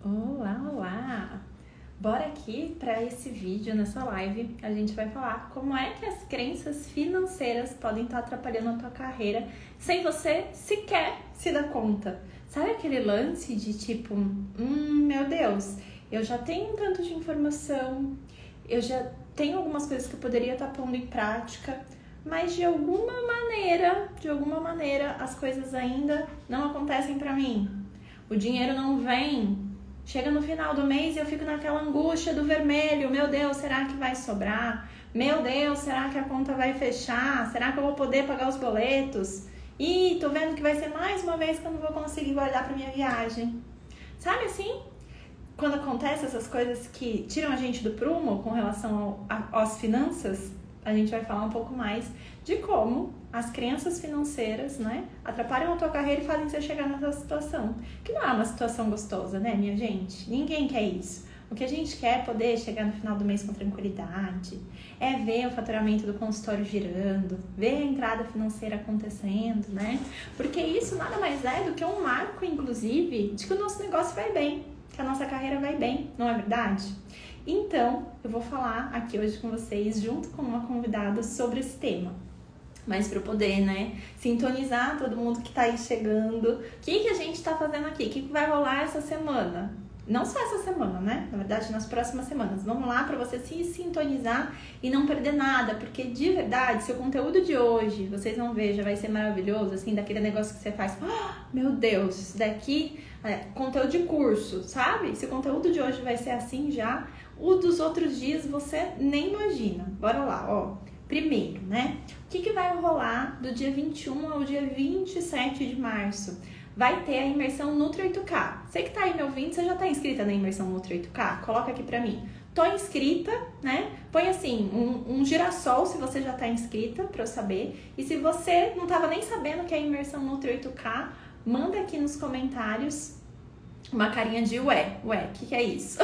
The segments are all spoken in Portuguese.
Olá, olá! Bora aqui para esse vídeo, nessa live, a gente vai falar como é que as crenças financeiras podem estar atrapalhando a tua carreira sem você sequer se dar conta. Sabe aquele lance de tipo, meu Deus, eu já tenho um tanto de informação, eu já tenho algumas coisas que eu poderia estar pondo em prática, mas de alguma maneira, as coisas ainda não acontecem para mim. O dinheiro não vem. Chega no final do mês e eu fico naquela angústia do vermelho. Meu Deus, será que vai sobrar? Meu Deus, será que a conta vai fechar? Será que eu vou poder pagar os boletos? Ih, tô vendo que vai ser mais uma vez que eu não vou conseguir guardar pra minha viagem. Sabe assim? Quando acontecem essas coisas que tiram a gente do prumo com relação às finanças, a gente vai falar um pouco mais de como as crenças financeiras, né, atrapalham a tua carreira e fazem você chegar nessa situação. Que não é uma situação gostosa, né, minha gente? Ninguém quer isso. O que a gente quer é poder chegar no final do mês com tranquilidade, é ver o faturamento do consultório girando, ver a entrada financeira acontecendo, né? Porque isso nada mais é do que um marco, inclusive, de que o nosso negócio vai bem, que a nossa carreira vai bem, não é verdade? Então, eu vou falar aqui hoje com vocês, junto com uma convidada, sobre esse tema. Mas para eu poder, né, sintonizar todo mundo que tá aí chegando, o que a gente tá fazendo aqui? O que vai rolar essa semana? Não só essa semana, né? Na verdade, nas próximas semanas. Vamos lá para você se sintonizar e não perder nada, porque de verdade, se o conteúdo de hoje, vocês vão ver, já vai ser maravilhoso, assim, daquele negócio que você faz, meu Deus, isso daqui é conteúdo de curso, sabe? Se o conteúdo de hoje vai ser assim já, o dos outros dias você nem imagina. Bora lá, ó. Primeiro, né? O que vai rolar do dia 21 ao dia 27 de março? Vai ter a imersão Nutri 8K. Você que tá aí me ouvindo, você já tá inscrita na imersão Nutri 8K? Coloca aqui pra mim. Tô inscrita, né? Põe assim, um girassol se você já tá inscrita, pra eu saber. E se você não tava nem sabendo que é a imersão Nutri 8K, manda aqui nos comentários uma carinha de o que é isso?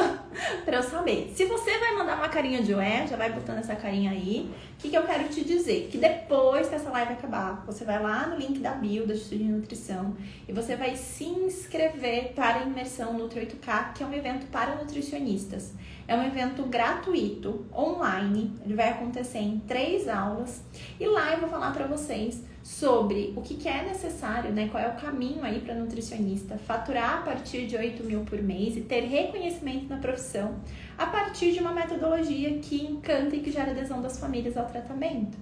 Pra eu saber. Se você vai mandar uma carinha de já vai botando essa carinha aí. O que eu quero te dizer? Que depois que essa live acabar, você vai lá no link da bio da Estúdio de Nutrição e você vai se inscrever para a imersão Nutri 8K, que é um evento para nutricionistas. É um evento gratuito, online. Ele vai acontecer em 3 aulas. E lá eu vou falar para vocês sobre o que é necessário, né? Qual é o caminho aí para nutricionista faturar a partir de 8 mil por mês e ter reconhecimento na profissão a partir de uma metodologia que encanta e que gera adesão das famílias ao tratamento.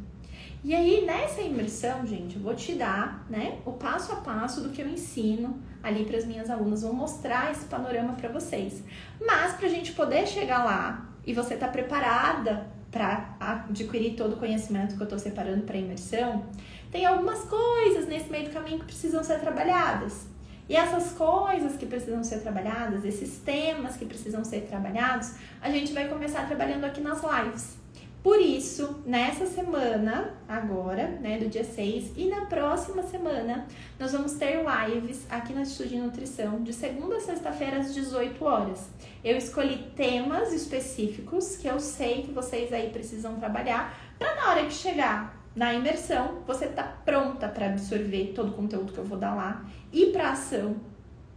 E aí, nessa imersão, gente, eu vou te dar, né, o passo a passo do que eu ensino ali para as minhas alunas, vou mostrar esse panorama para vocês. Mas para a gente poder chegar lá e você tá preparada para adquirir todo o conhecimento que eu estou separando para a imersão, tem algumas coisas nesse meio do caminho que precisam ser trabalhadas. E essas coisas que precisam ser trabalhadas, esses temas que precisam ser trabalhados, a gente vai começar trabalhando aqui nas lives. Por isso, nessa semana, agora, né, do dia 6, e na próxima semana, nós vamos ter lives aqui na Estúdio de Nutrição, de segunda a sexta-feira, às 18 horas. Eu escolhi temas específicos que eu sei que vocês aí precisam trabalhar, para na hora que chegar na imersão, você tá pronta para absorver todo o conteúdo que eu vou dar lá e para ação,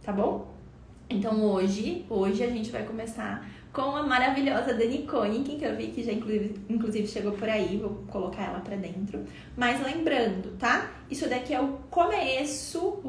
tá bom? Então hoje a gente vai começar com a maravilhosa Dani Koenig, que eu vi que já inclusive chegou por aí, vou colocar ela pra dentro. Mas lembrando, tá? Isso daqui é o começo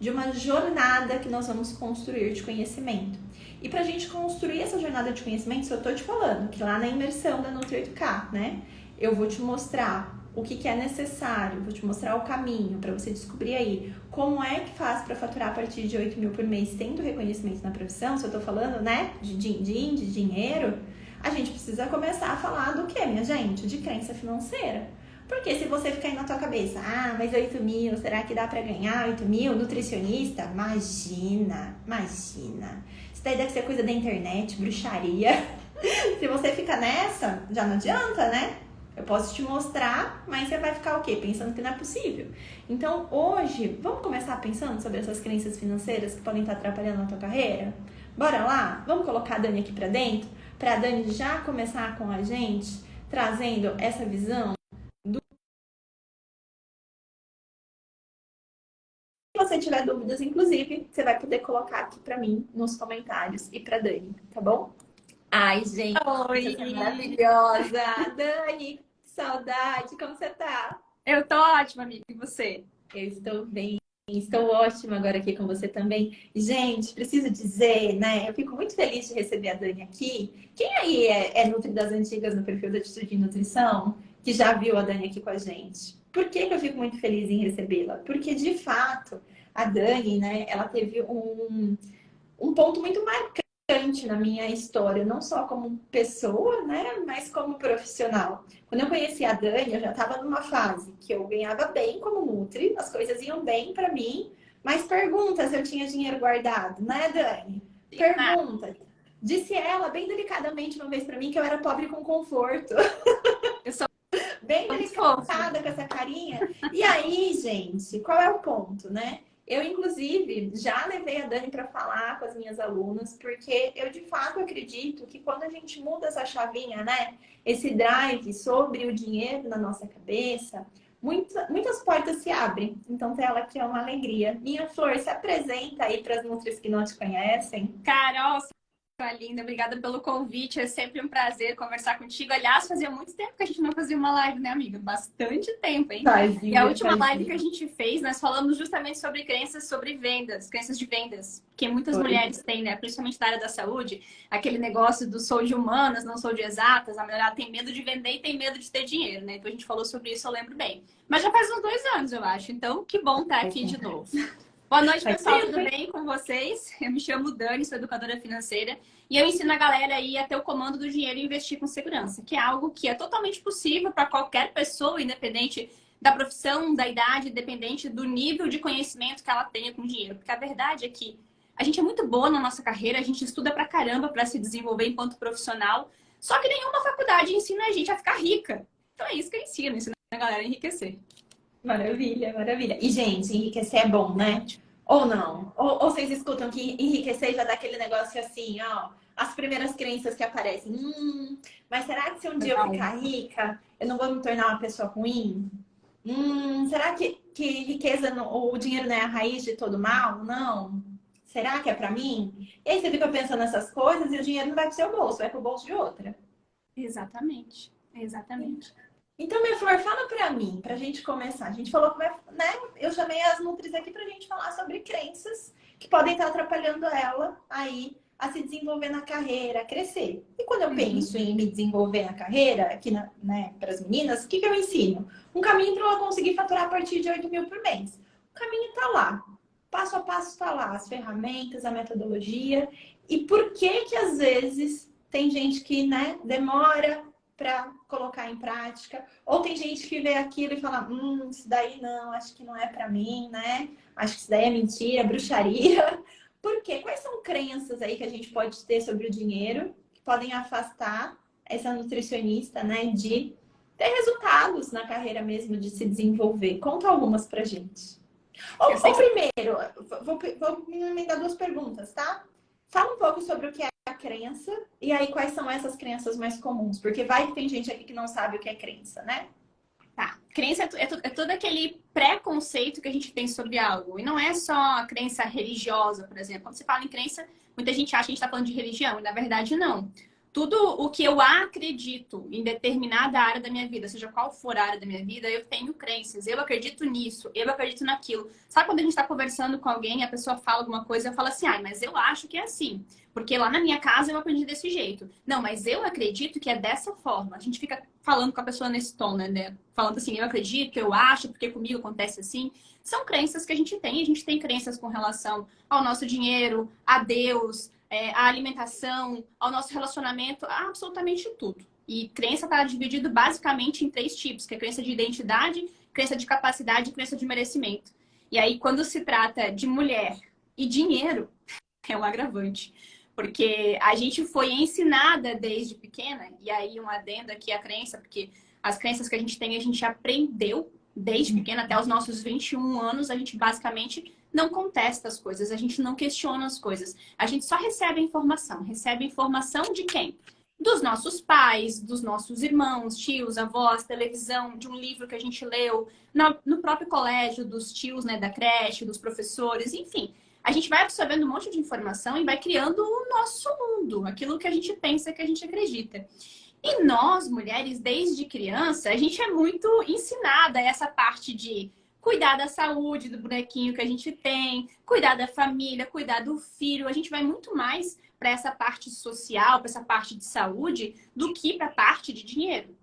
de uma jornada que nós vamos construir de conhecimento. E pra gente construir essa jornada de conhecimento, eu tô te falando que lá na imersão da Nutri 8K, né? Eu vou te mostrar o que é necessário, vou te mostrar o caminho para você descobrir aí como é que faz para faturar a partir de 8 mil por mês tendo reconhecimento na profissão. Se eu tô falando, né, de din-din, de dinheiro, a gente precisa começar a falar do que, minha gente? De crença financeira. Porque se você ficar aí na tua cabeça, mas 8 mil, será que dá para ganhar 8 mil? Nutricionista? Imagina. Isso daí deve ser coisa da internet, bruxaria. Se você fica nessa, já não adianta, né? Eu posso te mostrar, mas você vai ficar o quê? Pensando que não é possível. Então, hoje, vamos começar pensando sobre essas crenças financeiras que podem estar atrapalhando a tua carreira? Bora lá? Vamos colocar a Dani aqui pra dentro? Pra Dani já começar com a gente, trazendo essa visão do você tiver dúvidas, inclusive, você vai poder colocar aqui para mim nos comentários e para Dani, tá bom? Ai, gente, Oi! você é maravilhosa! Dani, que saudade! Como você tá? Eu tô ótima, amiga. E você? Eu estou bem, estou ótima agora aqui com você também. Gente, preciso dizer, né? Eu fico muito feliz de receber a Dani aqui. Quem aí é Nutri das Antigas no perfil da Atitude em Nutrição, que já viu a Dani aqui com a gente? Por que que eu fico muito feliz em recebê-la? Porque, de fato, a Dani, né, ela teve um ponto muito marcante na minha história, não só como pessoa, né, mas como profissional. Quando eu conheci a Dani, eu já estava numa fase que eu ganhava bem como Nutri, as coisas iam bem para mim, mas pergunta se eu tinha dinheiro guardado, né, Dani? Pergunta. Disse ela bem delicadamente uma vez para mim que eu era pobre com conforto. Eu sou Bem muito fofa. delicada com essa carinha. E aí, gente, qual é o ponto, né? Eu, inclusive, já levei a Dani para falar com as minhas alunas, porque eu de fato acredito que quando a gente muda essa chavinha, né? Esse drive sobre o dinheiro na nossa cabeça, muitas portas se abrem. Então, ter ela aqui é uma alegria. Minha Flor, se apresenta aí para as nutris que não te conhecem. Carol, sua linda, obrigada pelo convite. É sempre um prazer conversar contigo. Aliás, fazia muito tempo que a gente não fazia uma live, né, amiga? Bastante tempo, hein? E a Fazia, última live que fazia. a gente fez, nós falamos justamente sobre crenças sobre vendas, crenças de vendas, que muitas Foi. mulheres têm, né? Principalmente da área da saúde, aquele negócio do sou de humanas, não sou de exatas. A mulherada tem medo de vender e tem medo de ter dinheiro, né? Então a gente falou sobre isso, eu lembro bem. Mas já faz uns 2 anos, eu acho. Então, que bom estar aqui de novo. Boa noite, Faz pessoal. tempo, Tudo hein? bem com vocês? Eu me chamo Dani, sou educadora financeira e eu ensino a galera aí a ter o comando do dinheiro e investir com segurança, que é algo que é totalmente possível para qualquer pessoa, independente da profissão, da idade, independente do nível de conhecimento que ela tenha com dinheiro. Porque a verdade é que a gente é muito boa na nossa carreira, a gente estuda pra caramba para se desenvolver enquanto profissional, só que nenhuma faculdade ensina a gente a ficar rica. Então é isso que eu ensino a galera a enriquecer. Maravilha, maravilha. E, gente, enriquecer é bom, né? Ou não? Ou vocês escutam que enriquecer já dá aquele negócio assim, ó, as primeiras crenças que aparecem. Mas será que se um dia eu Legal. ficar rica, eu não vou me tornar uma pessoa ruim? Será que riqueza, o dinheiro não é a raiz de todo mal? Não. Será que é pra mim? E aí você fica pensando nessas coisas e o dinheiro não vai pro seu bolso, vai pro bolso de outra. Exatamente. Exatamente. Então, minha flor, fala pra mim, pra gente começar. A gente falou que vai, né? Eu chamei as Nutris aqui pra gente falar sobre crenças que podem estar atrapalhando ela aí a se desenvolver na carreira, a crescer. E quando eu Uhum. penso em me desenvolver na carreira, aqui né, para as meninas, o que eu ensino? Um caminho para ela conseguir faturar a partir de 8 mil por mês. O caminho tá lá. Passo a passo tá lá, as ferramentas, a metodologia. E por que que às vezes tem gente que, né, demora para colocar em prática, ou tem gente que vê aquilo e fala, isso daí não, acho que não é para mim, né? Acho que isso daí é mentira, bruxaria. Por quê? Quais são crenças aí que a gente pode ter sobre o dinheiro que podem afastar essa nutricionista, né, de ter resultados na carreira mesmo, de se desenvolver? Conta algumas pra gente. Eu sei Ou que primeiro, vou me emendar duas perguntas, tá? Fala um pouco sobre o que é a crença e aí quais são essas crenças mais comuns, porque vai que tem gente aqui que não sabe o que é crença, né? tá. Crença é todo aquele preconceito que a gente tem sobre algo. E não é só a crença religiosa, por exemplo. Quando você fala em crença, muita gente acha que a gente está falando de religião. E na verdade, não. Tudo o que eu acredito em determinada área da minha vida, seja qual for a área da minha vida, eu tenho crenças. Eu acredito nisso, eu acredito naquilo. Sabe quando a gente está conversando com alguém e a pessoa fala alguma coisa, eu falo assim, mas eu acho que é assim. Porque lá na minha casa eu aprendi desse jeito. Não, mas eu acredito que é dessa forma. A gente fica falando com a pessoa nesse tom, né? Falando assim, eu acredito, eu acho, porque comigo acontece assim. São crenças que a gente tem. A gente tem crenças com relação ao nosso dinheiro, a Deus, à alimentação, ao nosso relacionamento, a absolutamente tudo. E crença está dividido basicamente em 3 tipos, que é crença de identidade, crença de capacidade e crença de merecimento. E aí, quando se trata de mulher e dinheiro, é um agravante. Porque a gente foi ensinada desde pequena, e aí um adendo aqui à crença, porque as crenças que a gente tem, a gente aprendeu desde pequena, até os nossos 21 anos, a gente basicamente não contesta as coisas, a gente não questiona as coisas. A gente só recebe a informação. Recebe informação de quem? dos nossos pais, dos nossos irmãos, tios, avós, televisão, de um livro que a gente leu, no próprio colégio, dos tios, né, da creche, dos professores, enfim. A gente vai absorvendo um monte de informação e vai criando o nosso mundo, aquilo que a gente pensa, que a gente acredita. E nós, mulheres, desde criança, a gente é muito ensinada essa parte de cuidar da saúde do bonequinho que a gente tem, cuidar da família, cuidar do filho. A gente vai muito mais para essa parte social, para essa parte de saúde, do que para a parte de dinheiro.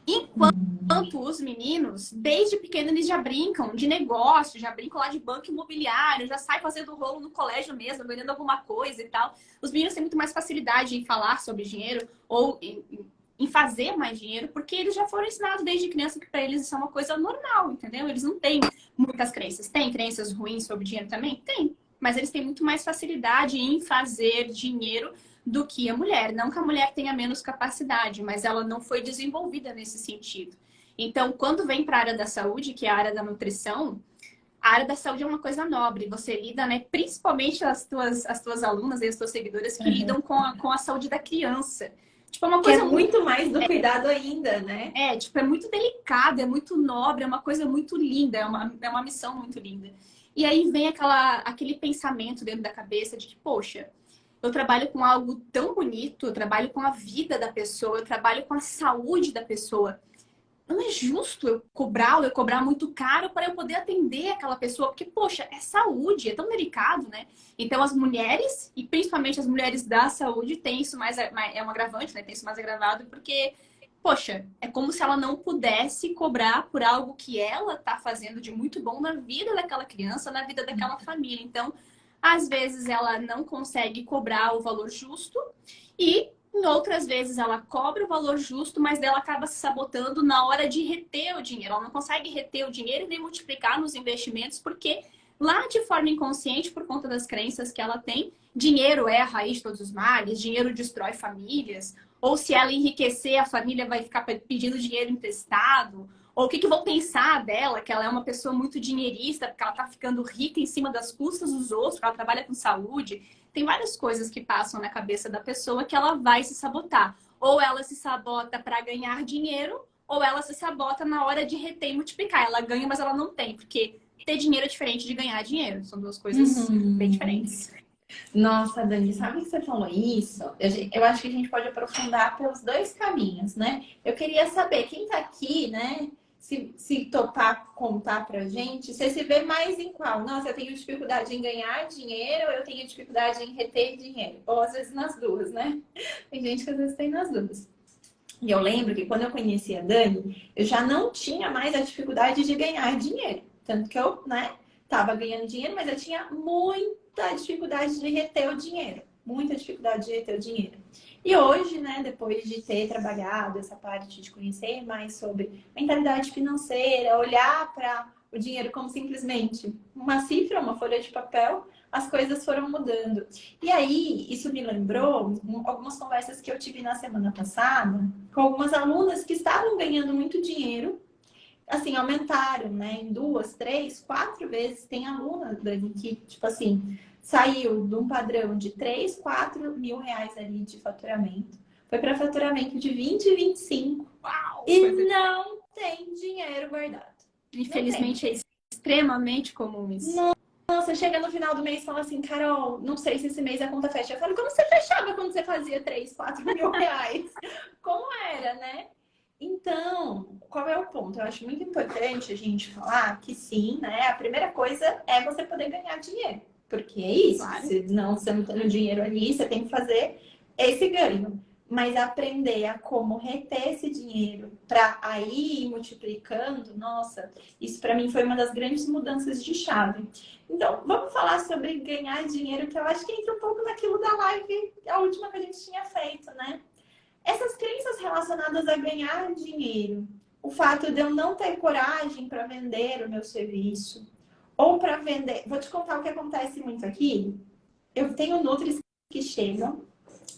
Enquanto os meninos, desde pequenos, eles já brincam de negócio, já brincam lá de banco imobiliário, já saem fazendo rolo no colégio mesmo, vendendo alguma coisa e tal. Os meninos têm muito mais facilidade em falar sobre dinheiro ou em fazer mais dinheiro, porque eles já foram ensinados desde criança que para eles isso é uma coisa normal, entendeu? Eles não têm muitas crenças. Tem crenças ruins sobre dinheiro também? Tem. Mas eles têm muito mais facilidade em fazer dinheiro do que a mulher. Não que a mulher tenha menos capacidade, mas ela não foi desenvolvida nesse sentido. Então, quando vem para a área da saúde, que é a área da nutrição, a área da saúde é uma coisa nobre. Você lida, né? Principalmente as tuas alunas e as tuas seguidoras que lidam com a saúde da criança. Tipo, é uma Que é coisa muito mais do cuidado ainda, né? tipo, é muito delicado, é muito nobre, é uma coisa muito linda, é uma missão muito linda. E aí vem aquele pensamento dentro da cabeça de que, poxa, eu trabalho com algo tão bonito, eu trabalho com a vida da pessoa, eu trabalho com a saúde da pessoa. Não é justo eu cobrar muito caro para eu poder atender aquela pessoa, porque, poxa, é saúde, é tão delicado, né? Então, as mulheres, e principalmente as mulheres da saúde, têm isso é um agravante, né? Tem isso mais agravado, porque, poxa, é como se ela não pudesse cobrar por algo que ela está fazendo de muito bom na vida daquela criança, na vida daquela família. Então, às vezes ela não consegue cobrar o valor justo e em outras vezes ela cobra o valor justo, mas dela acaba se sabotando na hora de reter o dinheiro. Ela não consegue reter o dinheiro e nem multiplicar nos investimentos, porque lá de forma inconsciente, por conta das crenças que ela tem, dinheiro é a raiz de todos os males, dinheiro destrói famílias, ou se ela enriquecer, a família vai ficar pedindo dinheiro emprestado, ou o que vão pensar dela, que ela é uma pessoa muito dinheirista, porque ela tá ficando rica em cima das custas dos outros, porque ela trabalha com saúde. Tem várias coisas que passam na cabeça da pessoa que ela vai se sabotar. Ou ela se sabota para ganhar dinheiro, ou ela se sabota na hora de reter e multiplicar. Ela ganha, mas ela não tem, porque ter dinheiro é diferente de ganhar dinheiro. São duas coisas bem diferentes. Nossa, Dani, sabe que você falou isso? Eu acho que a gente pode aprofundar pelos dois caminhos, né? Eu queria saber, quem tá aqui, né? Se topar contar pra gente, você se vê mais em qual? Nossa, eu tenho dificuldade em ganhar dinheiro, ou eu tenho dificuldade em reter dinheiro. Ou às vezes nas duas, né? Tem gente que às vezes tem nas duas. E eu lembro que quando eu conheci a Dani, eu já não tinha mais a dificuldade de ganhar dinheiro. Tanto que eu, né, tava ganhando dinheiro, mas eu tinha muita dificuldade de reter o dinheiro. Muita dificuldade de reter o dinheiro. E hoje, né, depois de ter trabalhado essa parte de conhecer mais sobre mentalidade financeira, olhar para o dinheiro como simplesmente uma cifra, uma folha de papel, as coisas foram mudando. E aí, isso me lembrou algumas conversas que eu tive na semana passada com algumas alunas que estavam ganhando muito dinheiro, assim, aumentaram, né, em 2, 3, 4 vezes. Tem aluna, Dani, que, tipo assim, saiu de um padrão de 3, 4 mil reais ali de faturamento, foi para faturamento de 20 e 25. Uau! E não tem dinheiro guardado. Infelizmente é extremamente comum isso. Nossa, chega no final do mês e fala assim, Carol, não sei se esse mês a conta fecha. Eu falo, como você fechava quando você fazia 3, 4 mil reais? Como era, né? Então, qual é o ponto? Eu acho muito importante a gente falar que sim, né? A primeira coisa é você poder ganhar dinheiro. Porque é isso. Claro. Se não você não tendo dinheiro ali, você tem que fazer esse ganho. Mas aprender a como reter esse dinheiro para aí ir multiplicando, nossa, isso para mim foi uma das grandes mudanças de chave. Então, vamos falar sobre ganhar dinheiro, que eu acho que entra um pouco naquilo da live, a última que a gente tinha feito, né? Essas crenças relacionadas a ganhar dinheiro, o fato de eu não ter coragem para vender o meu serviço, ou para vender. Vou te contar o que acontece muito aqui. Eu tenho nutris que chegam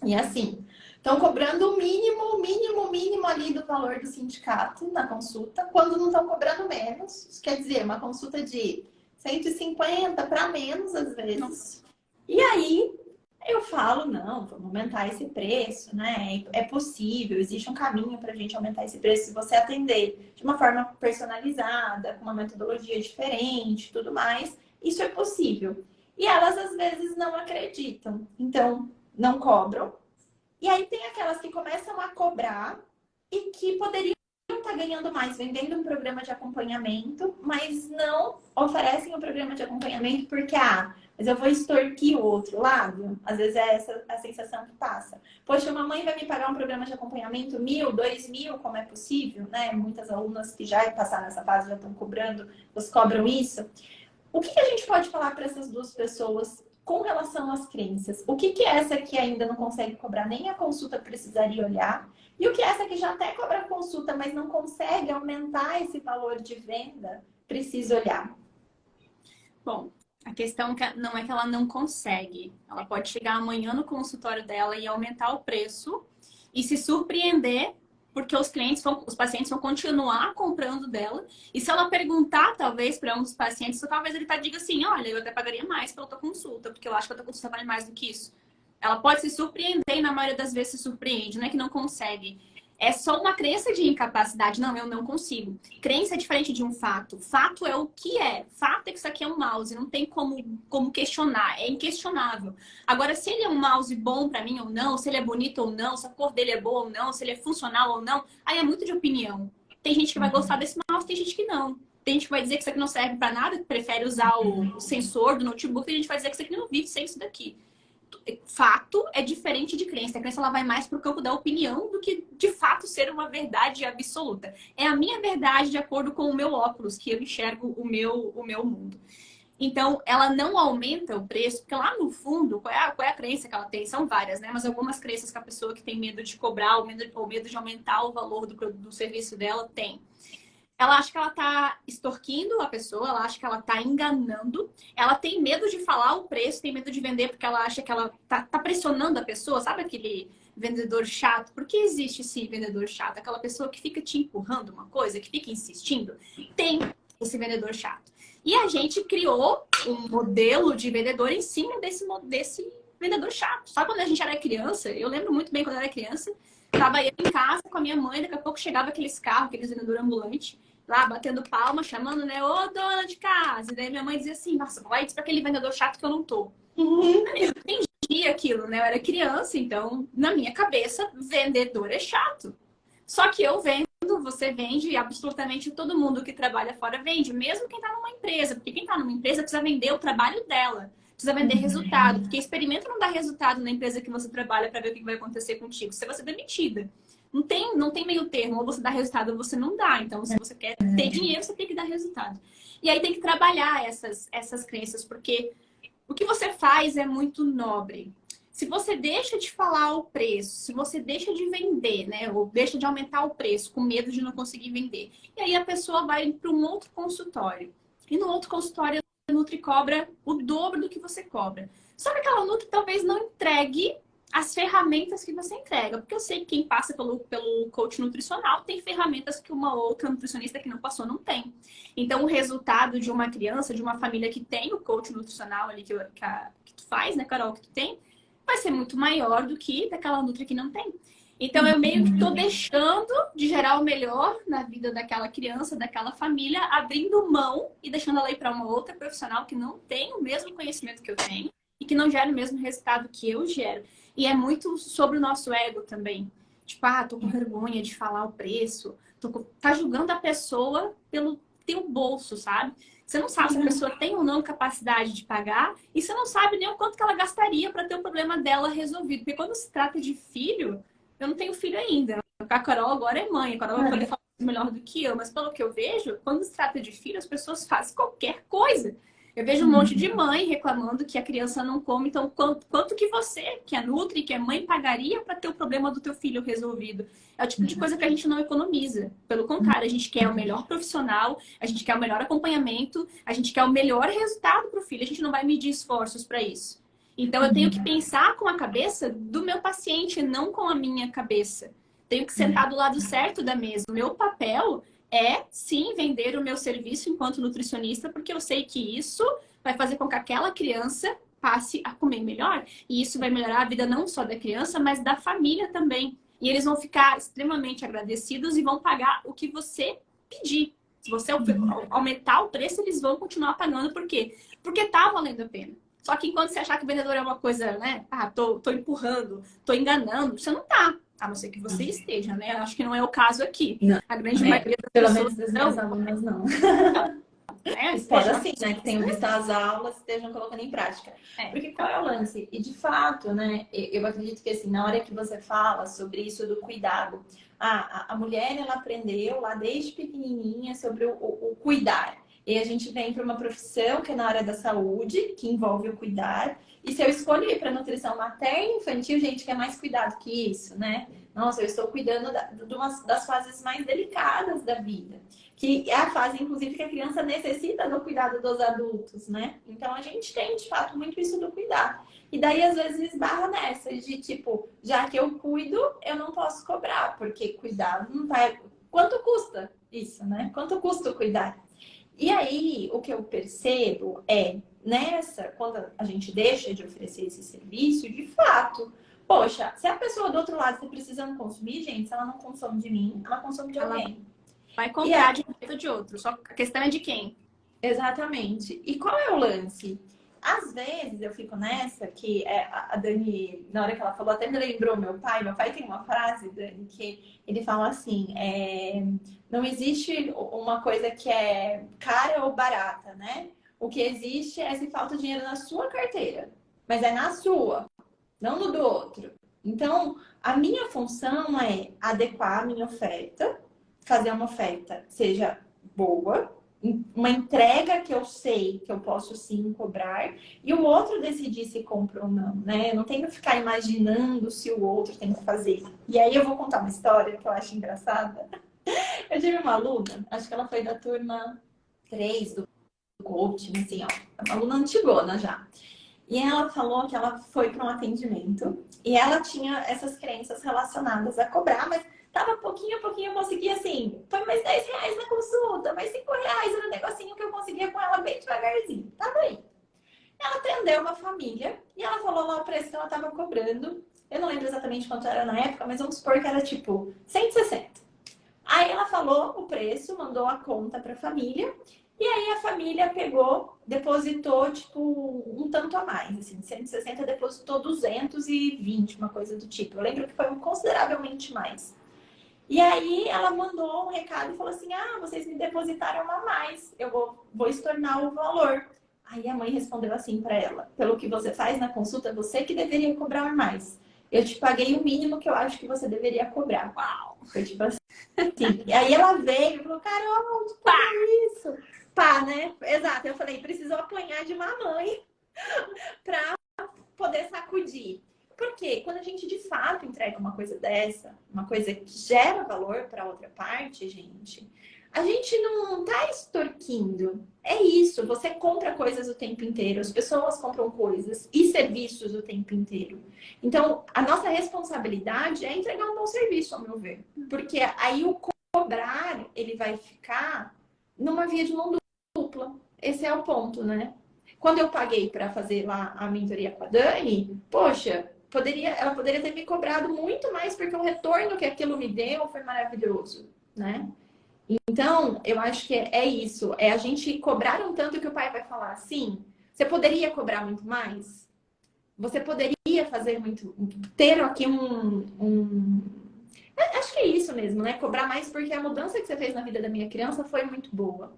e assim, estão cobrando o mínimo ali do valor do sindicato na consulta, quando não estão cobrando menos. Isso quer dizer, uma consulta de 150 para menos às vezes. E aí eu falo, não, vamos aumentar esse preço, né? É possível, existe um caminho para a gente aumentar esse preço se você atender de uma forma personalizada, com uma metodologia diferente, tudo mais. Isso é possível. E elas às vezes não acreditam, então não cobram. E aí tem aquelas que começam a cobrar e que poderiam estar ganhando mais vendendo um programa de acompanhamento, mas não oferecem o programa de acompanhamento porque, mas eu vou extorquir o outro lado. Às vezes é essa a sensação que passa. Poxa, uma mãe vai me pagar um programa de acompanhamento 1.000, 2.000, como é possível, né? Muitas alunas que já passaram nessa fase já estão cobrando, elas cobram isso. O que a gente pode falar para essas duas pessoas com relação às crenças? O que é essa que ainda não consegue cobrar nem a consulta precisaria olhar? E o que é essa que já até cobra a consulta, mas não consegue aumentar esse valor de venda, precisa olhar? Bom, a questão não é que ela não consegue. Ela pode chegar amanhã no consultório dela e aumentar o preço e se surpreender porque os pacientes vão continuar comprando dela. E se ela perguntar, talvez, para um dos pacientes, talvez ele diga assim, olha, eu até pagaria mais pela tua consulta, porque eu acho que a tua consulta vale mais do que isso. Ela pode se surpreender e na maioria das vezes se surpreende, não é que não consegue. É só uma crença de incapacidade. Não, eu não consigo. Crença é diferente de um fato. Fato é o que é. Fato é que isso aqui é um mouse. Não tem como questionar. É inquestionável. Agora, se ele é um mouse bom pra mim ou não, se ele é bonito ou não, se a cor dele é boa ou não, se ele é funcional ou não, aí é muito de opinião. Tem gente que vai gostar desse mouse, tem gente que não. Tem gente que vai dizer que isso aqui não serve pra nada, que prefere usar o sensor do notebook. Tem gente que vai dizer que isso aqui não vive sem isso daqui. Fato é diferente de crença. A crença ela vai mais para o campo da opinião do que de fato ser uma verdade absoluta. É a minha verdade de acordo com o meu óculos que eu enxergo o meu mundo. Então, ela não aumenta o preço, porque lá no fundo, qual é a crença que ela tem? São várias, né? Mas algumas crenças que a pessoa que tem medo de cobrar ou medo de aumentar o valor do serviço dela tem. Ela acha que ela tá extorquindo a pessoa, ela acha que ela tá enganando, ela tem medo de falar o preço, tem medo de vender porque ela acha que ela tá pressionando a pessoa, sabe aquele vendedor chato? Por que existe esse vendedor chato? Aquela pessoa que fica te empurrando uma coisa, que fica insistindo. Tem esse vendedor chato. E a gente criou um modelo de vendedor em cima desse vendedor chato. Só quando a gente era criança, eu lembro muito bem quando eu era criança, tava eu em casa com a minha mãe, daqui a pouco chegava aqueles carros, aqueles vendedores ambulantes, lá batendo palma, chamando, né? Ô, dona de casa. E daí minha mãe dizia assim, nossa, vai dizer pra aquele vendedor chato que eu não tô. Eu entendi aquilo, né? Eu era criança, então, na minha cabeça, vendedor é chato. Só que eu vendo, você vende, e absolutamente todo mundo que trabalha fora vende, mesmo quem tá numa empresa. Porque quem tá numa empresa precisa vender o trabalho dela. Precisa vender resultado. Porque experimento não dá resultado na empresa que você trabalha para ver o que vai acontecer contigo. Você vai ser demitida. Não tem meio termo. Ou você dá resultado ou você não dá. Então, se você quer ter dinheiro, você tem que dar resultado. E aí tem que trabalhar essas crenças. Porque o que você faz é muito nobre. Se você deixa de falar o preço, se você deixa de vender, né? Ou deixa de aumentar o preço com medo de não conseguir vender. E aí a pessoa vai para um outro consultório. E no outro consultório a Nutri cobra o dobro do que você cobra. Só que aquela Nutri talvez não entregue as ferramentas que você entrega. Porque eu sei que quem passa pelo coach nutricional tem ferramentas que uma outra nutricionista que não passou não tem. Então, o resultado de uma criança, de uma família que tem o coach nutricional ali que tu faz, né, Carol, que tu tem, vai ser muito maior do que daquela Nutri que não tem. Então, eu meio que tô deixando de gerar o melhor na vida daquela criança, daquela família, abrindo mão e deixando ela ir para uma outra profissional que não tem o mesmo conhecimento que eu tenho e que não gera o mesmo resultado que eu gero. E é muito sobre o nosso ego também. Tipo, tô com vergonha de falar o preço. Tá julgando a pessoa pelo teu bolso, sabe? Você não sabe se a pessoa tem ou não capacidade de pagar e você não sabe nem o quanto que ela gastaria para ter o problema dela resolvido. Porque quando se trata de filho, eu não tenho filho ainda. A Carol agora é mãe, a Carol vai poder falar melhor do que eu, mas pelo que eu vejo, quando se trata de filho, as pessoas fazem qualquer coisa. Eu vejo um monte de mãe reclamando que a criança não come, então quanto que você, que é nutri, que é mãe, pagaria para ter o problema do teu filho resolvido? É o tipo de coisa que a gente não economiza. Pelo contrário, a gente quer o melhor profissional, a gente quer o melhor acompanhamento, a gente quer o melhor resultado para o filho, a gente não vai medir esforços para isso. Então, eu tenho que pensar com a cabeça do meu paciente, não com a minha cabeça. Tenho que sentar do lado certo da mesa. O meu papel é, sim, vender o meu serviço enquanto nutricionista, porque eu sei que isso vai fazer com que aquela criança passe a comer melhor. E isso vai melhorar a vida não só da criança, mas da família também. E eles vão ficar extremamente agradecidos e vão pagar o que você pedir. Se você aumentar o preço, eles vão continuar pagando. Por quê? Porque tá valendo a pena. Só que enquanto você achar que o vendedor é uma coisa, né? Ah, tô empurrando, tô enganando, você não tá. A não ser que você esteja, né? Acho que não é o caso aqui. Não. A grande maioria das Pelo pessoas menos das minhas alunas, não. né? Espero assim, né? Que tenham visto as aulas e estejam colocando em prática. É. Porque qual é o lance? E de fato, né? Eu acredito que assim, na hora que você fala sobre isso do cuidado, a mulher ela aprendeu lá desde pequenininha sobre o cuidar. E a gente vem para uma profissão que é na área da saúde, que envolve o cuidar. E se eu escolho ir para nutrição materna e infantil, gente, quer mais cuidado que isso, né? Nossa, eu estou cuidando das fases mais delicadas da vida. Que é a fase, inclusive, que a criança necessita do cuidado dos adultos, né? Então, a gente tem, de fato, muito isso do cuidar. E daí, às vezes, esbarra nessa de, tipo, já que eu cuido, eu não posso cobrar, porque cuidado não tá... Quanto custa isso, né? Quanto custa o cuidar? E aí, o que eu percebo é, quando a gente deixa de oferecer esse serviço, de fato, poxa, se a pessoa do outro lado está precisando consumir, gente, se ela não consome de mim, ela consome de alguém. Vai comprar de um de outro. Só a questão é de quem. Exatamente. E qual é o lance? Às vezes eu fico nessa que a Dani, na hora que ela falou, até me lembrou meu pai. Meu pai tem uma frase, Dani, que ele fala assim: não existe uma coisa que é cara ou barata, né? O que existe é se falta dinheiro na sua carteira, mas é na sua, não no do outro. Então, a minha função é adequar a minha oferta, fazer uma oferta que seja boa, uma entrega que eu sei que eu posso sim cobrar, e o outro decidir se compra ou não, né? Eu não tenho que ficar imaginando se o outro tem que fazer. E aí eu vou contar uma história que eu acho engraçada. Eu tive uma aluna, acho que ela foi da turma 3 do coaching, assim, ó, uma aluna antigona já. E ela falou que ela foi para um atendimento e ela tinha essas crenças relacionadas a cobrar, mas tava pouquinho a pouquinho, eu conseguia assim, foi mais R$ 10 na consulta, mais R$ 5 era um negocinho que eu conseguia com ela bem devagarzinho. Tava aí. Ela atendeu uma família e ela falou lá o preço que ela tava cobrando. Eu não lembro exatamente quanto era na época, mas vamos supor que era tipo 160. Aí ela falou o preço, mandou a conta para a família. E aí a família pegou, depositou, tipo, um tanto a mais. Assim, 160 depositou 220, uma coisa do tipo. Eu lembro que foi consideravelmente mais. E aí ela mandou um recado e falou assim: ah, vocês me depositaram a mais. Eu vou estornar o valor. Aí a mãe respondeu assim para ela: pelo que você faz na consulta, você que deveria cobrar mais. Eu te paguei o mínimo que eu acho que você deveria cobrar. Uau! Foi tipo assim. E aí ela veio e falou: caramba, onde tá isso? Pá, né? Exato. Eu falei: precisou apanhar de mamãe pra poder sacudir. Porque quando a gente de fato entrega uma coisa dessa, uma coisa que gera valor para outra parte, a gente não tá extorquindo. É isso, você compra coisas o tempo inteiro, as pessoas compram coisas e serviços o tempo inteiro. Então, a nossa responsabilidade é entregar um bom serviço, ao meu ver. Porque aí o cobrar, ele vai ficar numa via de mão dupla. Esse é o ponto, né? Quando eu paguei para fazer lá a mentoria com a Dani, poxa, ela poderia ter me cobrado muito mais, porque o retorno que aquilo me deu foi maravilhoso, né? Então, eu acho que é isso. É a gente cobrar um tanto que o pai vai falar assim, você poderia cobrar muito mais? Você poderia fazer muito... Ter aqui acho que é isso mesmo, né? Cobrar mais porque a mudança que você fez na vida da minha criança foi muito boa.